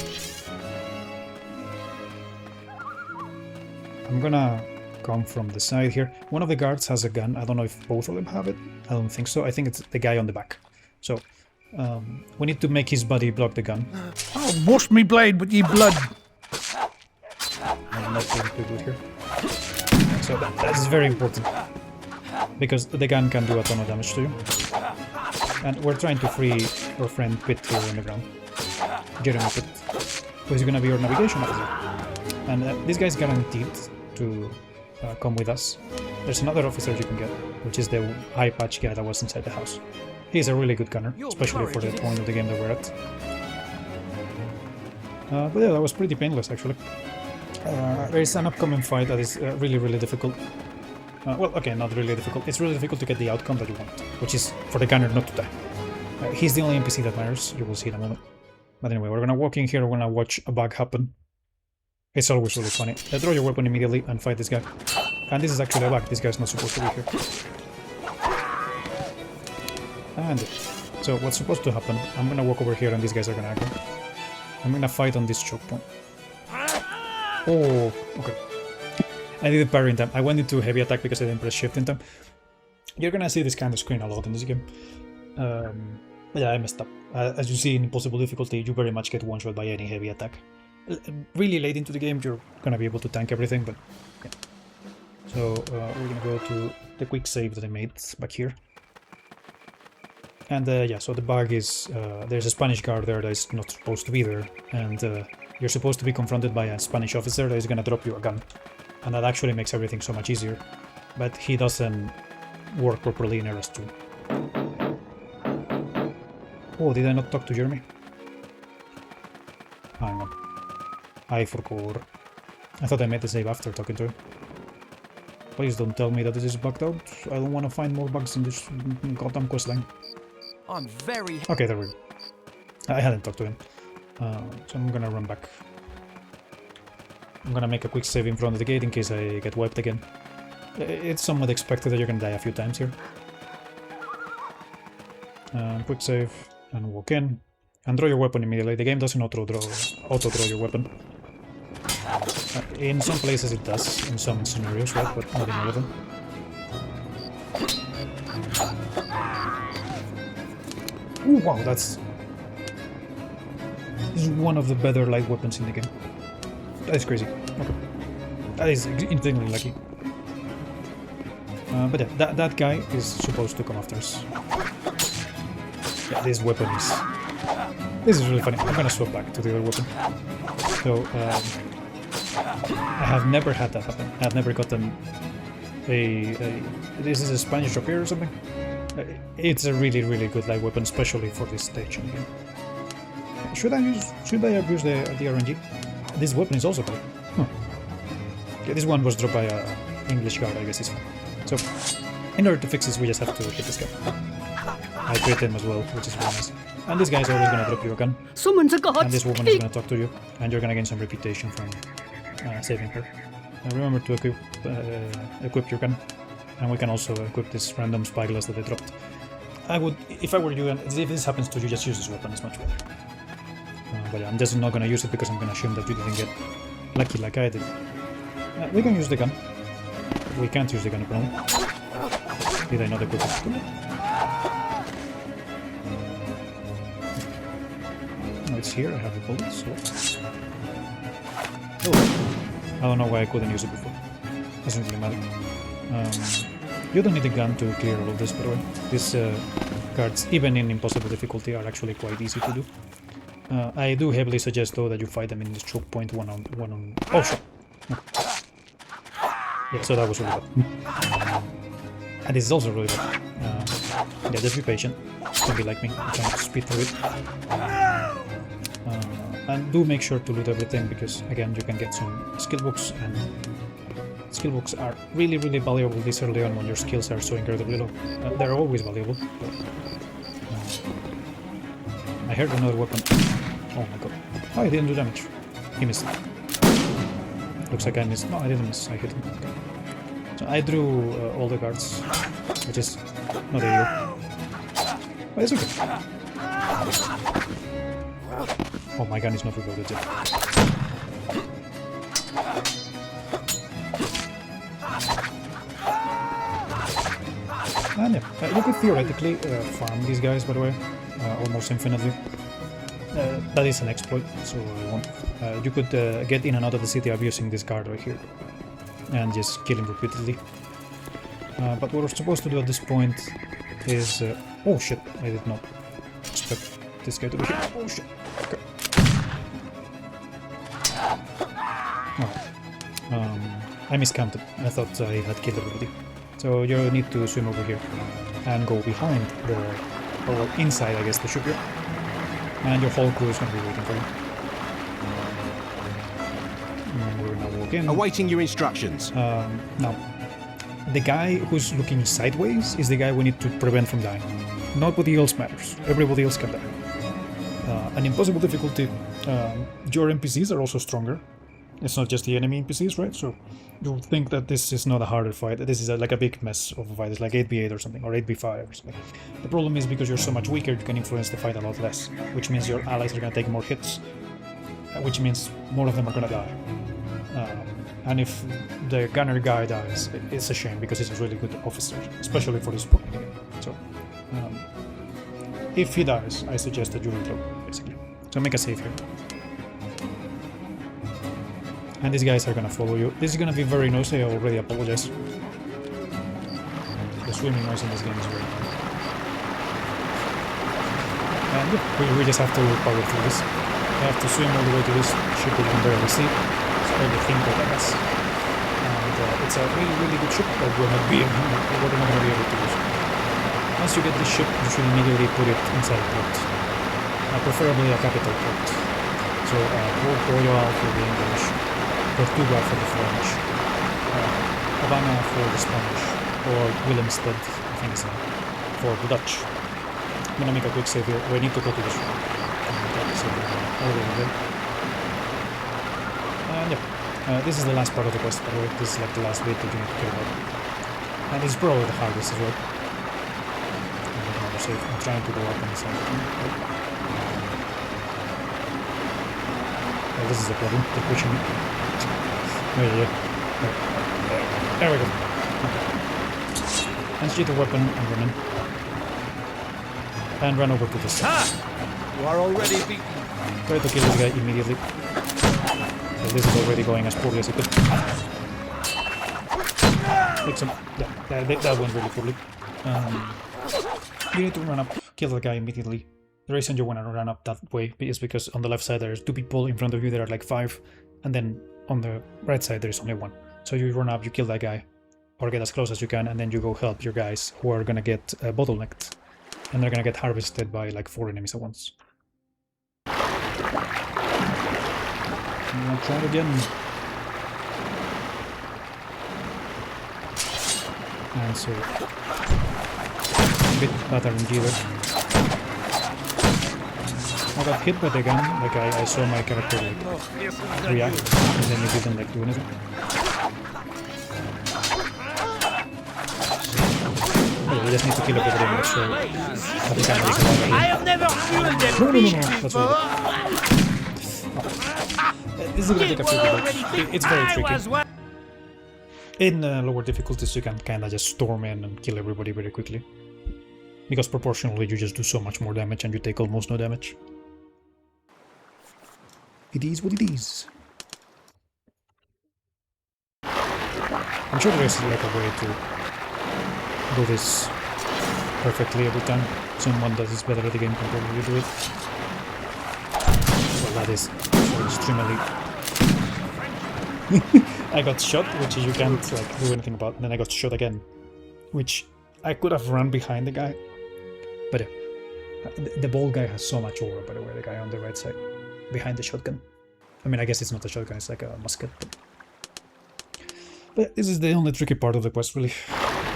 I'm gonna come from the side here. One of the guards has a gun. I don't know if both of them have it. I don't think so. I think it's the guy on the back. So we need to make his body block the gun. Oh, wash me blade with ye blood. I'm not going to do it here. So that is very important. Because the gun can do a ton of damage to you. And we're trying to free our friend Pitt here on the ground. Jeremy Pitt. Who is going to be our navigation officer. And this guy's guaranteed to come with us. There's another officer you can get, which is the high patch guy that was inside the house. He's a really good gunner, especially for the point of the game that we're at. But yeah, that was pretty painless actually. There is an upcoming fight that is really difficult. Well, okay, not really difficult. It's really difficult to get the outcome that you want, which is for the gunner not to die. He's the only NPC that matters, you will see in a moment. But anyway, we're gonna walk in here, we're gonna watch a bug happen. It's always really funny. Throw your weapon immediately and fight this guy. And this is actually a bug, this guy's not supposed to be here. And so what's supposed to happen, I'm gonna walk over here and these guys are gonna aggro. I'm gonna fight on this choke point. Oh, okay. I didn't parry in time. I went into heavy attack because I didn't press shift in time. You're gonna see this kind of screen a lot in this game. But yeah, I messed up. As you see in impossible difficulty, you very much get one-shot by any heavy attack. Really late into the game, you're gonna be able to tank everything, but yeah. So we're gonna go to the quick save that I made back here. And yeah, so the bug is there's a Spanish guard there that is not supposed to be there, and you're supposed to be confronted by a Spanish officer that is gonna drop you a gun. And that actually makes everything so much easier, but he doesn't work properly in RS2. Oh, did I not talk to Jeremy? Hang on. I forgot. I thought I made the save after talking to him. Please don't tell me that this is bugged out. I don't want to find more bugs in this goddamn questline. I'm very... Okay, there we go. I hadn't talked to him. So I'm gonna run back. I'm gonna make a quick save in front of the gate in case I get wiped again. It's somewhat expected that you're gonna die a few times here. Quick save and walk in. And draw your weapon immediately. The game doesn't auto-draw your weapon. In some places it does, in some scenarios, right? But not in all of them. Ooh, wow, this is one of the better light weapons in the game. That is crazy. Okay. That is insanely lucky. But yeah, that guy is supposed to come after us. Yeah, this weapon is... This is really funny. I'm gonna swap back to the other weapon. So, I have never had that happen. I've never gotten this is a Spanish drop here or something? It's a really good light weapon, especially for this stage in the game. Should I abuse the RNG? This weapon is also good. Huh. Okay, this one was dropped by a English guard, I guess it's fine. So, in order to fix this, we just have to hit this guy. I crit him as well, which is really nice. And this guy's always gonna drop you a gun. Summons a god. And this woman is gonna talk to you, and you're gonna gain some reputation from saving her. Remember to equip your gun, and we can also equip this random spyglass that I dropped. I would, if I were you, and if this happens to you, just use this weapon, it's much better. But yeah, I'm just not gonna use it because I'm gonna assume that you didn't get lucky like I did. We can use the gun. We can't use the gun apparently. Did I not equip it? No, it's here, I have the bullets. So. Oh, I don't know why I couldn't use it before. Doesn't really matter. You don't need a gun to clear all of this, by the way. These cards, even in impossible difficulty, are actually quite easy to do. I do heavily suggest, though, that you fight them in this choke point one on. Oh, shit. Okay. Yeah, so that was really bad. And this is also really bad. Yeah, just be patient. Don't be like me, I'm trying to speed through it. And do make sure to loot everything, because again, you can get some skill books, and skill books are really valuable this early on when your skills are so incredibly low. They're always valuable, but I heard another weapon. Oh my god. Oh, I didn't do damage. He missed. Looks like I missed. No, I didn't miss. I hit him. Okay. So I drew all the guards, which is not ideal. But it's okay. Oh, my gun is not reloaded yet. And yeah, you could theoretically farm these guys, by the way, almost infinitely. That is an exploit, so I won't. You could get in and out of the city abusing this guard right here, and just kill him repeatedly. But what we're supposed to do at this point is... oh shit, I did not expect this guy to be here. Oh shit, okay. I miscounted. I thought I had killed everybody. So you need to swim over here and go behind the... or inside, I guess, the ship here. And your whole crew is going to be waiting for you. And we're now walking. Awaiting your instructions. Now, the guy who's looking sideways is the guy we need to prevent from dying. Nobody else matters. Everybody else can die. An impossible difficulty. Your NPCs are also stronger. It's not just the enemy NPCs, right? So you'll think that this is not a harder fight. This is like a big mess of a fight. It's like 8v8 or something, or 8v5 or something. The problem is because you're so much weaker, you can influence the fight a lot less, which means your allies are going to take more hits, which means more of them are going to die. And if the gunner guy dies, it's a shame because he's a really good officer, especially for this point. So, if he dies, I suggest that you reload, basically. So make a save here. And these guys are gonna follow you. This is gonna be very noisy, I already apologize. The swimming noise in this game is very loud. And yeah, we just have to power through this. I have to swim all the way to this ship we can barely see. It's everything but I guess. And it's a really, really good ship that we're not gonna be able to use. Once you get this ship, you should immediately put it inside a port. Preferably a capital port. So Port Royal for the English. Tortuga for the French, Havana for the Spanish, or Willemstad, I think it's for the Dutch. I'm gonna make a quick save here. We need to go to this one. And yeah, this is the last part of the quest, by the way. This is like the last bit that you need to care about. And this is probably the hardest as well. I'm trying to go up on the side. Well, this is the problem. They're pushing me. Oh yeah. There we go. Okay. And shoot a weapon and run in. And run over to this side. You are already beaten. Try to kill this guy immediately. So this is already going as poorly as it could. Take some. Yeah, that went really poorly. You need to run up, kill the guy immediately. The reason you want to run up that way is because on the left side there's 2 people, in front of you there are like 5, and then on the right side there's only 1. So you run up, you kill that guy, or get as close as you can, and then you go help your guys who are gonna get bottlenecked. And they're gonna get harvested by like 4 enemies at once. I'm gonna try it again. And so... a bit better RNG there. I got hit by the gun, like I saw my character like react, and then he didn't like do anything. Okay, we just need to kill everybody and make sure that the camera is alive. I have never fueled them. No, that's what this is gonna take a few minutes. It's very tricky. In lower difficulties you can kinda just storm in and kill everybody very quickly. Because proportionally you just do so much more damage and you take almost no damage. It is what it is. I'm sure there is like a way to do this perfectly every time. Someone that is better at the game can probably do it. Well, that is extremely... I got shot, which you can't like do anything about, and then I got shot again. Which I could have run behind the guy. But the bald guy has so much aura, by the way, the guy on the right side. Behind the shotgun. I mean, I guess it's not a shotgun, it's like a musket. But this is the only tricky part of the quest, really.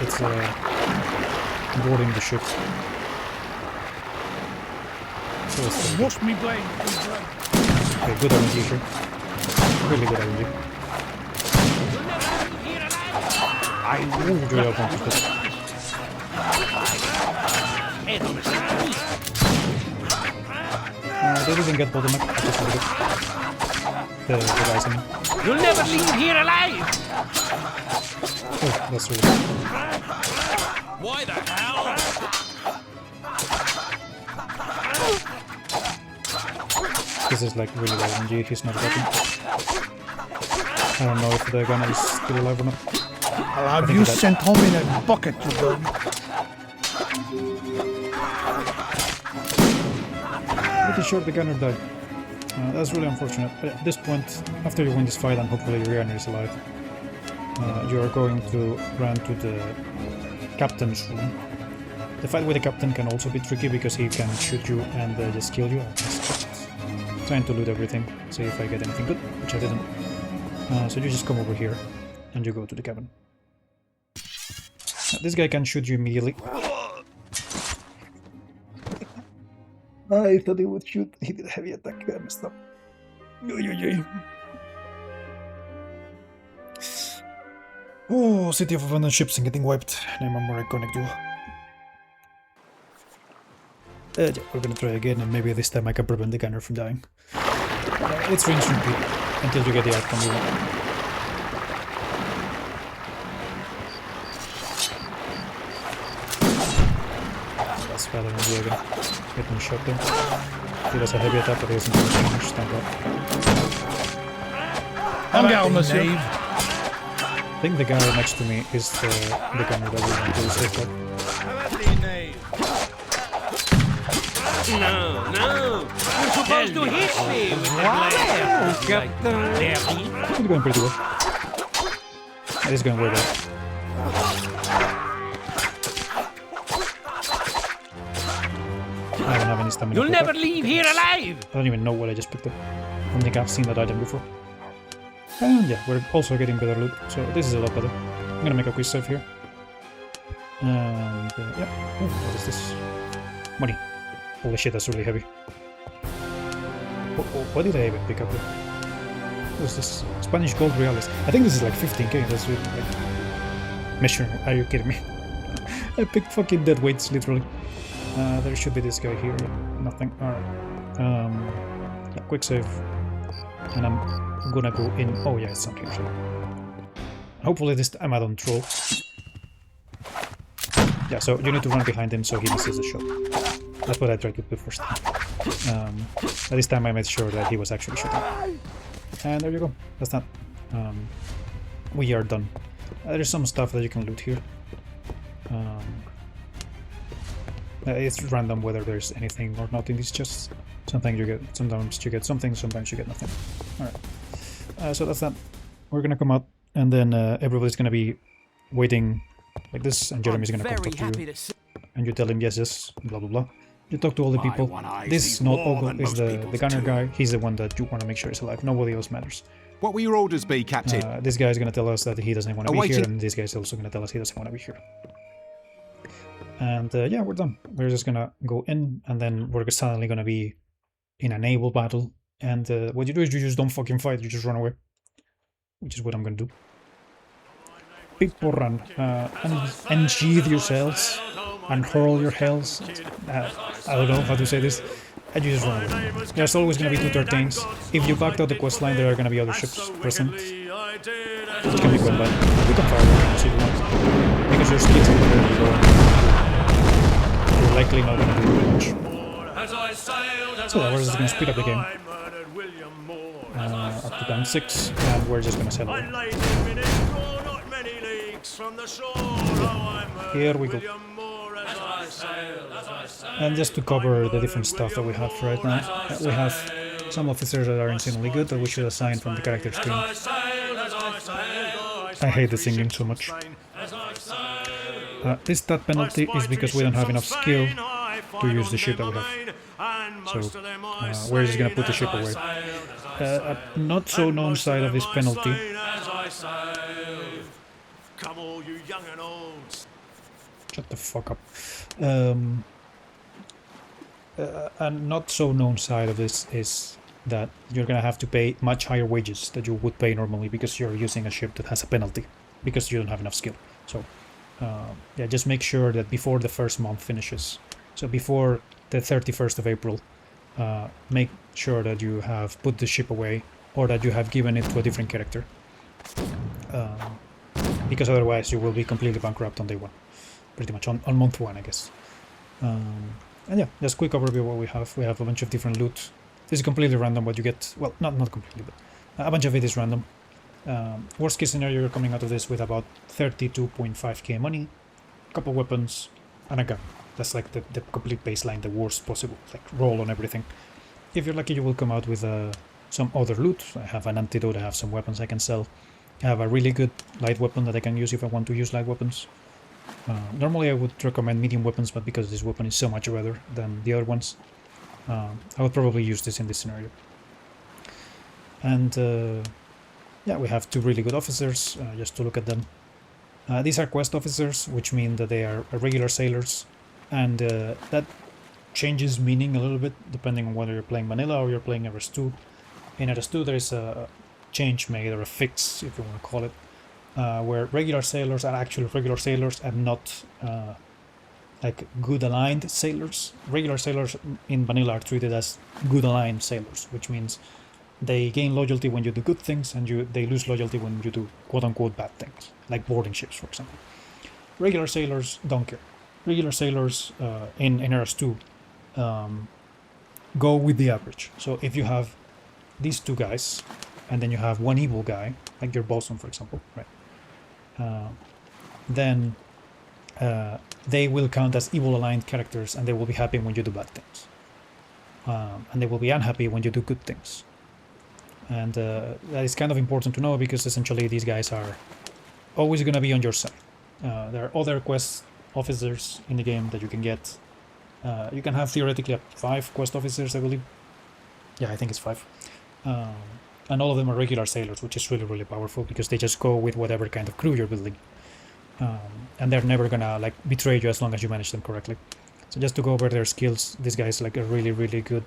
It's boarding the ship. So Wash me blade. okay, good RNG here. Really good RNG. I really do want to put They didn't get bottleneck. I just wanted the guys in. You'll never leave here alive! Oh, that's really bad. Why the hell? This is like really low NG, he's not working. I don't know if the gunner is still alive or not. I'll have you sent home in a bucket, you dog. Pretty sure the gunner died. That's really unfortunate. But at this point, after you win this fight and hopefully your gunner is alive, you are going to run to the captain's room. The fight with the captain can also be tricky because he can shoot you and just kill you. I'm just trying to loot everything, see if I get anything good, which I didn't. So you just come over here and you go to the cabin. This guy can shoot you immediately. I thought he would shoot. He did a heavy attack. I messed up. Oh, City of Abandoned Ships and getting wiped. Name a more iconic duel. Yeah, we're gonna try again, and maybe this time I can prevent the gunner from dying. It's range repeat until you get the outcome you want. That's rather than the again. Getting shot there. He does a heavy attack, but he doesn't do much. Stand up. I'm down, monsieur. I think the guy next to me is the gunner that we want to save for. No, no! You're supposed to hit me! What? It's going pretty well. It is going way well. I don't have any stamina. You'll never leave here alive! I don't even know what I just picked up. I don't think I've seen that item before. And yeah, we're also getting better loot, so this is a lot better. I'm gonna make a quick save here. And yeah. Oh, what is this? Money. Holy shit, that's really heavy. What did I even pick up? What is this? Spanish gold reales. I think this is like 15k. That's really like measuring. Are you kidding me? I picked fucking dead weights, literally. There should be this guy here. Nothing. Alright. Yeah, quick save. And I'm gonna go in. Oh yeah, it's not here. Hopefully this time I don't troll. Yeah, so you need to run behind him so he misses the shot. That's what I tried to do first time. This time I made sure that he was actually shooting. And there you go. That's that. We are done. There's some stuff that you can loot here. It's random whether there's anything or not in these chests. Sometimes you get something, sometimes you get nothing. Alright. So that's that. We're gonna come out and then everybody's gonna be waiting like this, and Jeremy's gonna come talk to you. And you tell him yes, blah blah blah. You talk to all the people. This not Ogle is the gunner guy. He's the one that you want to make sure is alive. Nobody else matters. What will your orders be, Captain? This guy is going to tell us that he doesn't want to be here, and this guy is also going to tell us he doesn't want to be here. And yeah, we're done. We're just going to go in, and then we're suddenly going to be in a naval battle. And what you do is you just don't fucking fight, you just run away. Which is what I'm going to do. People run. Unsheathe yourselves. Unhurl your hells. I don't know how to say this. And you just run away. There's always going to be 213s. If you backed out the quest line, there are going to be other ships present. It can be quite bad. You can fire them if you want. Because your speed's going to be very low. You're likely not going to do very much. So yeah, we're just going to speed up the game. Up to down 6, and we're just going to settle it. Here we go. And just to cover the different stuff that we have right now, we have some officers that are insanely good that we should assign from the character screen. I hate the singing so much. This stat penalty is because we don't have enough skill to use the ship that we have. So we're just gonna put the ship away. A not so known side of this penalty. Come all you young and old. Shut the fuck up. A not so known side of this is that you're gonna have to pay much higher wages that you would pay normally because you're using a ship that has a penalty because you don't have enough skill. So yeah, just make sure that before the first month finishes, so before the 31st of April, make sure that you have put the ship away or that you have given it to a different character. Because otherwise you will be completely bankrupt on day one. Pretty much on month one, I guess. And yeah, just quick overview of what we have. We have a bunch of different loot. This is completely random what you get. Well, not completely, but a bunch of it is random. Worst case scenario, you're coming out of this with about 32.5k money, a couple weapons, and a gun. That's like the complete baseline, the worst possible, like roll on everything. If you're lucky, you will come out with some other loot. I have an antidote, I have some weapons I can sell. I have a really good light weapon that I can use if I want to use light weapons. Normally I would recommend medium weapons, but because this weapon is so much better than the other ones, I would probably use this in this scenario. And yeah, we have two really good officers, just to look at them. These are quest officers, which mean that they are regular sailors, and that changes meaning a little bit depending on whether you're playing vanilla or you're playing RS2. In RS2 there is a change made, or a fix if you want to call it, where regular sailors are actually regular sailors and not like good aligned sailors. Regular sailors in vanilla are treated as good aligned sailors, which means they gain loyalty when you do good things and they lose loyalty when you do quote-unquote bad things, like boarding ships, for example. Regular sailors don't care. Regular sailors in RS2 go with the average. So if you have these two guys and then you have one evil guy, like your bosun, for example, right? Then they will count as evil aligned characters, and they will be happy when you do bad things, and they will be unhappy when you do good things. And that is kind of important to know, because essentially these guys are always going to be on your side. There are other quest officers in the game that you can get. You can have theoretically up to 5 quest officers, I believe. Yeah, I think it's 5. And all of them are regular sailors, which is really, really powerful, because they just go with whatever kind of crew you're building. And they're never gonna like betray you as long as you manage them correctly. So just to go over their skills, this guy is like a really, really good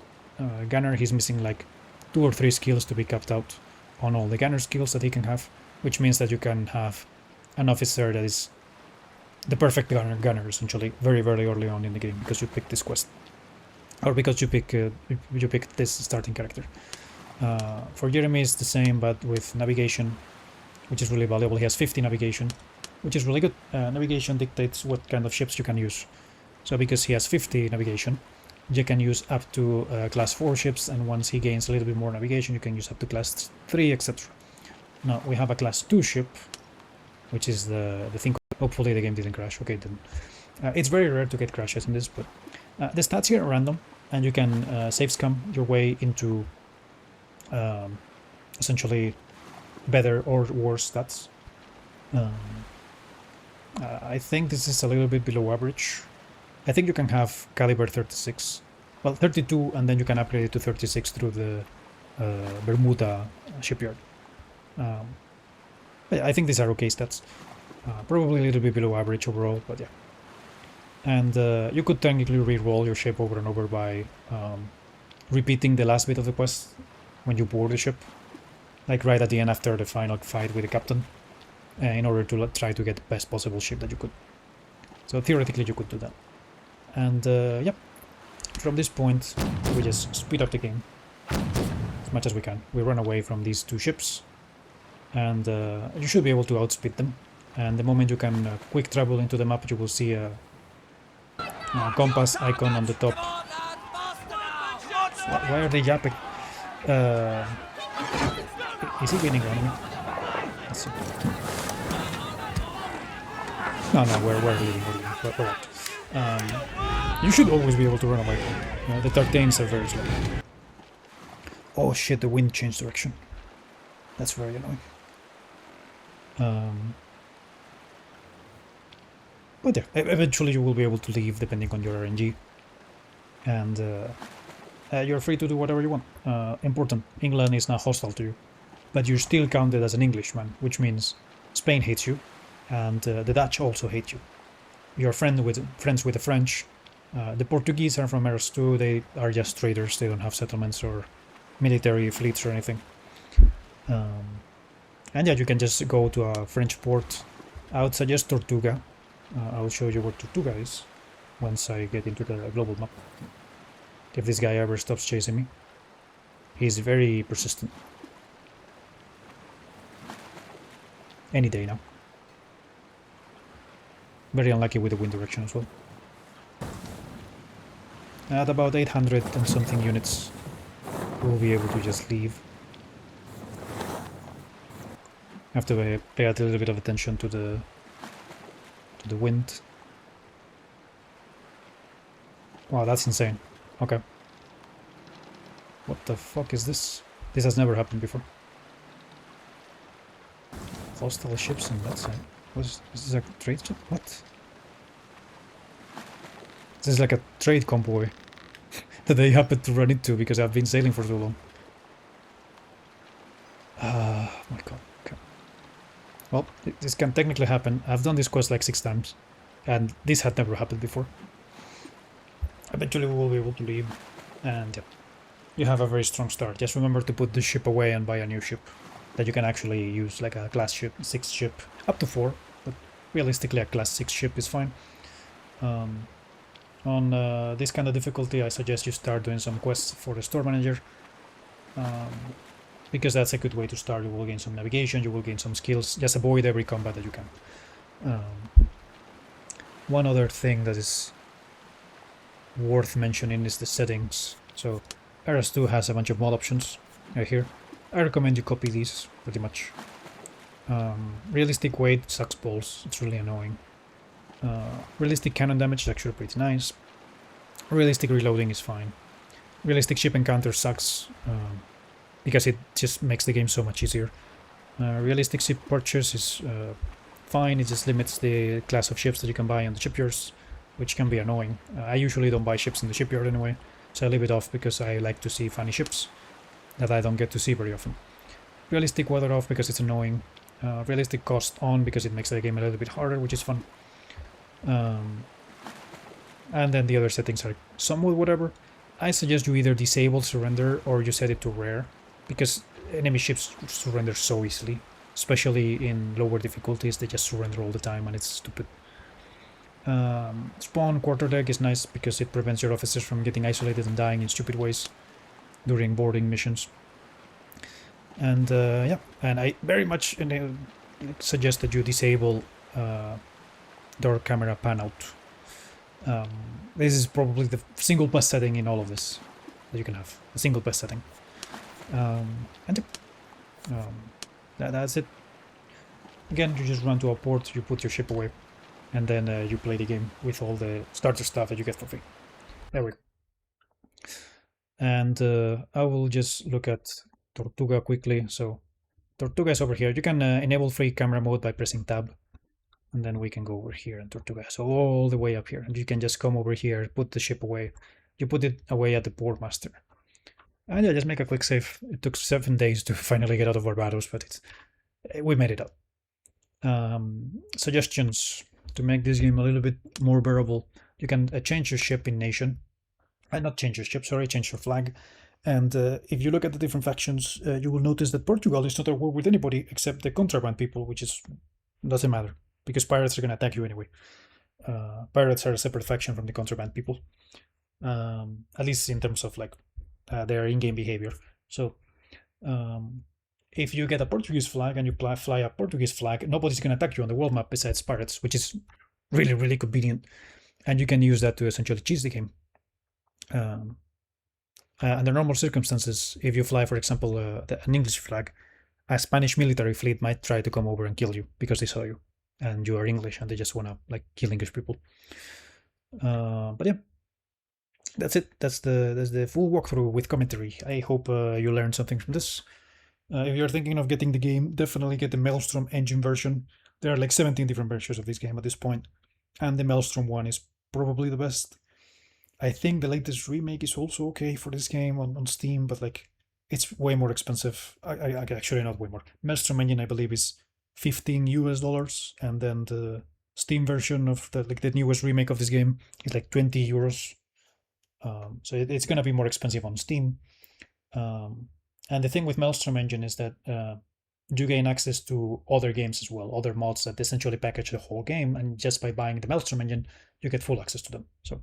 gunner. He's missing like 2 or 3 skills to be capped out on all the gunner skills that he can have, which means that you can have an officer that is the perfect gunner essentially very, very early on in the game, because you pick this quest, or because you pick this starting character. For Jeremy it's the same, but with navigation, which is really valuable. He has 50 navigation, which is really good. Navigation dictates what kind of ships you can use. So because he has 50 navigation, you can use up to class 4 ships, and once he gains a little bit more navigation, you can use up to class 3, etc. Now we have a class 2 ship, which is the thing. Hopefully the game didn't crash. Okay, then it's very rare to get crashes in this, but the stats here are random, and you can save scum your way into essentially better or worse stats. I think this is a little bit below average. I think you can have caliber 36, well 32, and then you can upgrade it to 36 through the Bermuda shipyard. But I think these are okay stats. Probably a little bit below average overall, but yeah. And you could technically re-roll your ship over and over by repeating the last bit of the quest when you board the ship, like right at the end after the final fight with the captain, in order to try to get the best possible ship that you could. So theoretically you could do that. And yep, from this point we just speed up the game as much as we can. We run away from these 2 ships, and you should be able to outspeed them. And the moment you can quick travel into the map, you will see a compass icon on the top. Why are they yapping? Is he gaining on me? Let's see. No, we're leaving. We're out. You should always be able to run away. The Tartanes are very slow. Oh shit, the wind changed direction. That's very annoying. But yeah, eventually you will be able to leave depending on your RNG. And you're free to do whatever you want. Important, England is not hostile to you, but you're still counted as an Englishman, which means Spain hates you, and the Dutch also hate you. You're friends with the French. The Portuguese are from RS2, they are just traders, they don't have settlements or military fleets or anything. And yeah, you can just go to a French port. I would suggest Tortuga. I'll show you where Tortuga is once I get into the global map. if this guy ever stops chasing me. He's very persistent. Any day now. Very unlucky with the wind direction as well. At about 800 and something units, we'll be able to just leave. Have to pay a little bit of attention to the wind. Wow, that's insane. Okay. What the fuck is this? This has never happened before. Hostile ships on that side. Is this a trade ship? What? This is like a trade convoy that they happened to run into because I've been sailing for so long. Oh my god. Okay. Well, this can technically happen. I've done this quest like 6 times, and this had never happened before. Eventually we will be able to leave, and yeah, you have a very strong start. Just remember to put the ship away and buy a new ship that you can actually use, like a class ship, 6 ship, up to 4, but realistically a class 6 ship is fine. On this kind of difficulty, I suggest you start doing some quests for the store manager, because that's a good way to start. You will gain some navigation, you will gain some skills. Just avoid every combat that you can. One other thing that is worth mentioning is the settings. So RS2 has a bunch of mod options right here. I recommend you copy these pretty much. Realistic weight sucks balls, it's really annoying. Realistic cannon damage is actually pretty nice. Realistic reloading is fine. Realistic ship encounter sucks because it just makes the game so much easier. Realistic ship purchase is fine, it just limits the class of ships that you can buy on the shipyards, which can be annoying. I usually don't buy ships in the shipyard anyway, so I leave it off because I like to see funny ships that I don't get to see very often. Realistic weather off because it's annoying. Realistic cost on because it makes the game a little bit harder, which is fun. And then the other settings are somewhat whatever. I suggest you either disable surrender or you set it to rare, because enemy ships surrender so easily, especially in lower difficulties. They just surrender all the time and it's stupid. Spawn quarterdeck is nice because it prevents your officers from getting isolated and dying in stupid ways during boarding missions. And yeah, and I very much suggest that you disable door camera pan out. This is probably the single best setting in all of this that you can have. A single best setting. And that's it. Again, you just run to a port, you put your ship away, and then you play the game with all the starter stuff that you get for free. There we go. And I will just look at Tortuga quickly. So Tortuga is over here. You can enable free camera mode by pressing tab, and then we can go over here and Tortuga. So all the way up here, and you can just come over here, put the ship away. You put it away at the port master. And yeah, just make a quick save. It took 7 days to finally get out of Barbados, but we made it out. Suggestions to make this game a little bit more bearable. You can change your ship in nation. Not change your ship, sorry, change your flag. And if you look at the different factions, you will notice that Portugal is not at war with anybody except the contraband people, which doesn't matter, because pirates are going to attack you anyway. Pirates are a separate faction from the contraband people, at least in terms of like their in-game behavior. So if you get a Portuguese flag and you fly a Portuguese flag, nobody's going to attack you on the world map besides pirates, which is really, really convenient. And you can use that to essentially cheese the game. Under normal circumstances, if you fly, for example, an English flag, a Spanish military fleet might try to come over and kill you because they saw you and you are English and they just want to like kill English people. But yeah, that's it. That's the full walkthrough with commentary. I hope you learned something from this. If you're thinking of getting the game, definitely get the Maelstrom engine version. There are like 17 different versions of this game at this point, and the Maelstrom one is probably the best. I think the latest remake is also okay for this game on Steam, but like it's way more expensive. I actually not way more. Maelstrom engine I believe is $15 US, and then the Steam version of the newest remake of this game is like 20 euros. So it's gonna be more expensive on Steam. And the thing with Maelstrom engine is that you gain access to other games as well, other mods that essentially package the whole game, and just by buying the Maelstrom engine, you get full access to them. So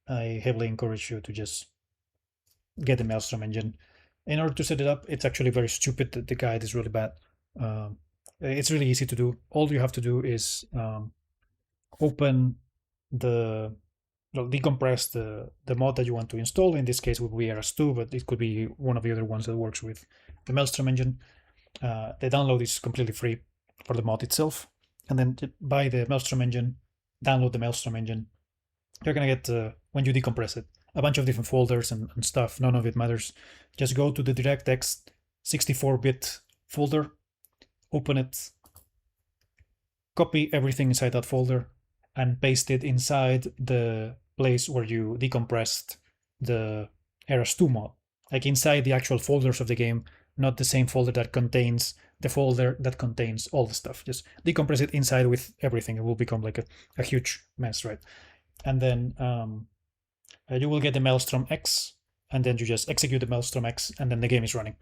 I heavily encourage you to just get the Maelstrom engine. In order to set it up, it's actually very stupid. The guide is really bad. It's really easy to do. All you have to do is open decompress the mod that you want to install. In this case, would be RS2, but it could be one of the other ones that works with the Maelstrom engine. The download is completely free for the mod itself, and then buy the Maelstrom engine, download the Maelstrom engine. You're gonna get when you decompress it a bunch of different folders and stuff. None of it matters. Just go to the DirectX 64-bit folder, open it, copy everything inside that folder, and paste it inside the place where you decompressed the RS2 mod, like inside the actual folders of the game, not the same folder that contains the folder that contains all the stuff. Just decompress it inside with everything. It will become like a huge mess, right? And then you will get the Maelstrom X, and then you just execute the Maelstrom X, and then the game is running.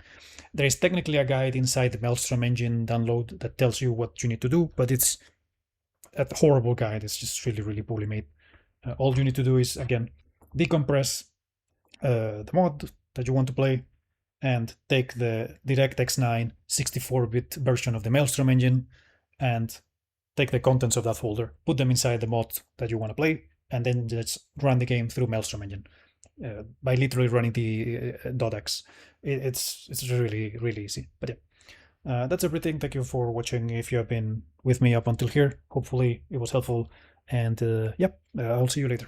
There is technically a guide inside the Maelstrom engine download that tells you what you need to do, but it's a horrible guide. It's just really, really poorly made. All you need to do is, again, decompress the mod that you want to play, and take the DirectX 9 64-bit version of the Maelstrom engine, and take the contents of that folder, put them inside the mod that you want to play, and then just run the game through Maelstrom engine by literally running the .x. It's really, really easy. But yeah, that's everything. Thank you for watching. If you have been with me up until here, hopefully it was helpful. And yeah, I'll see you later.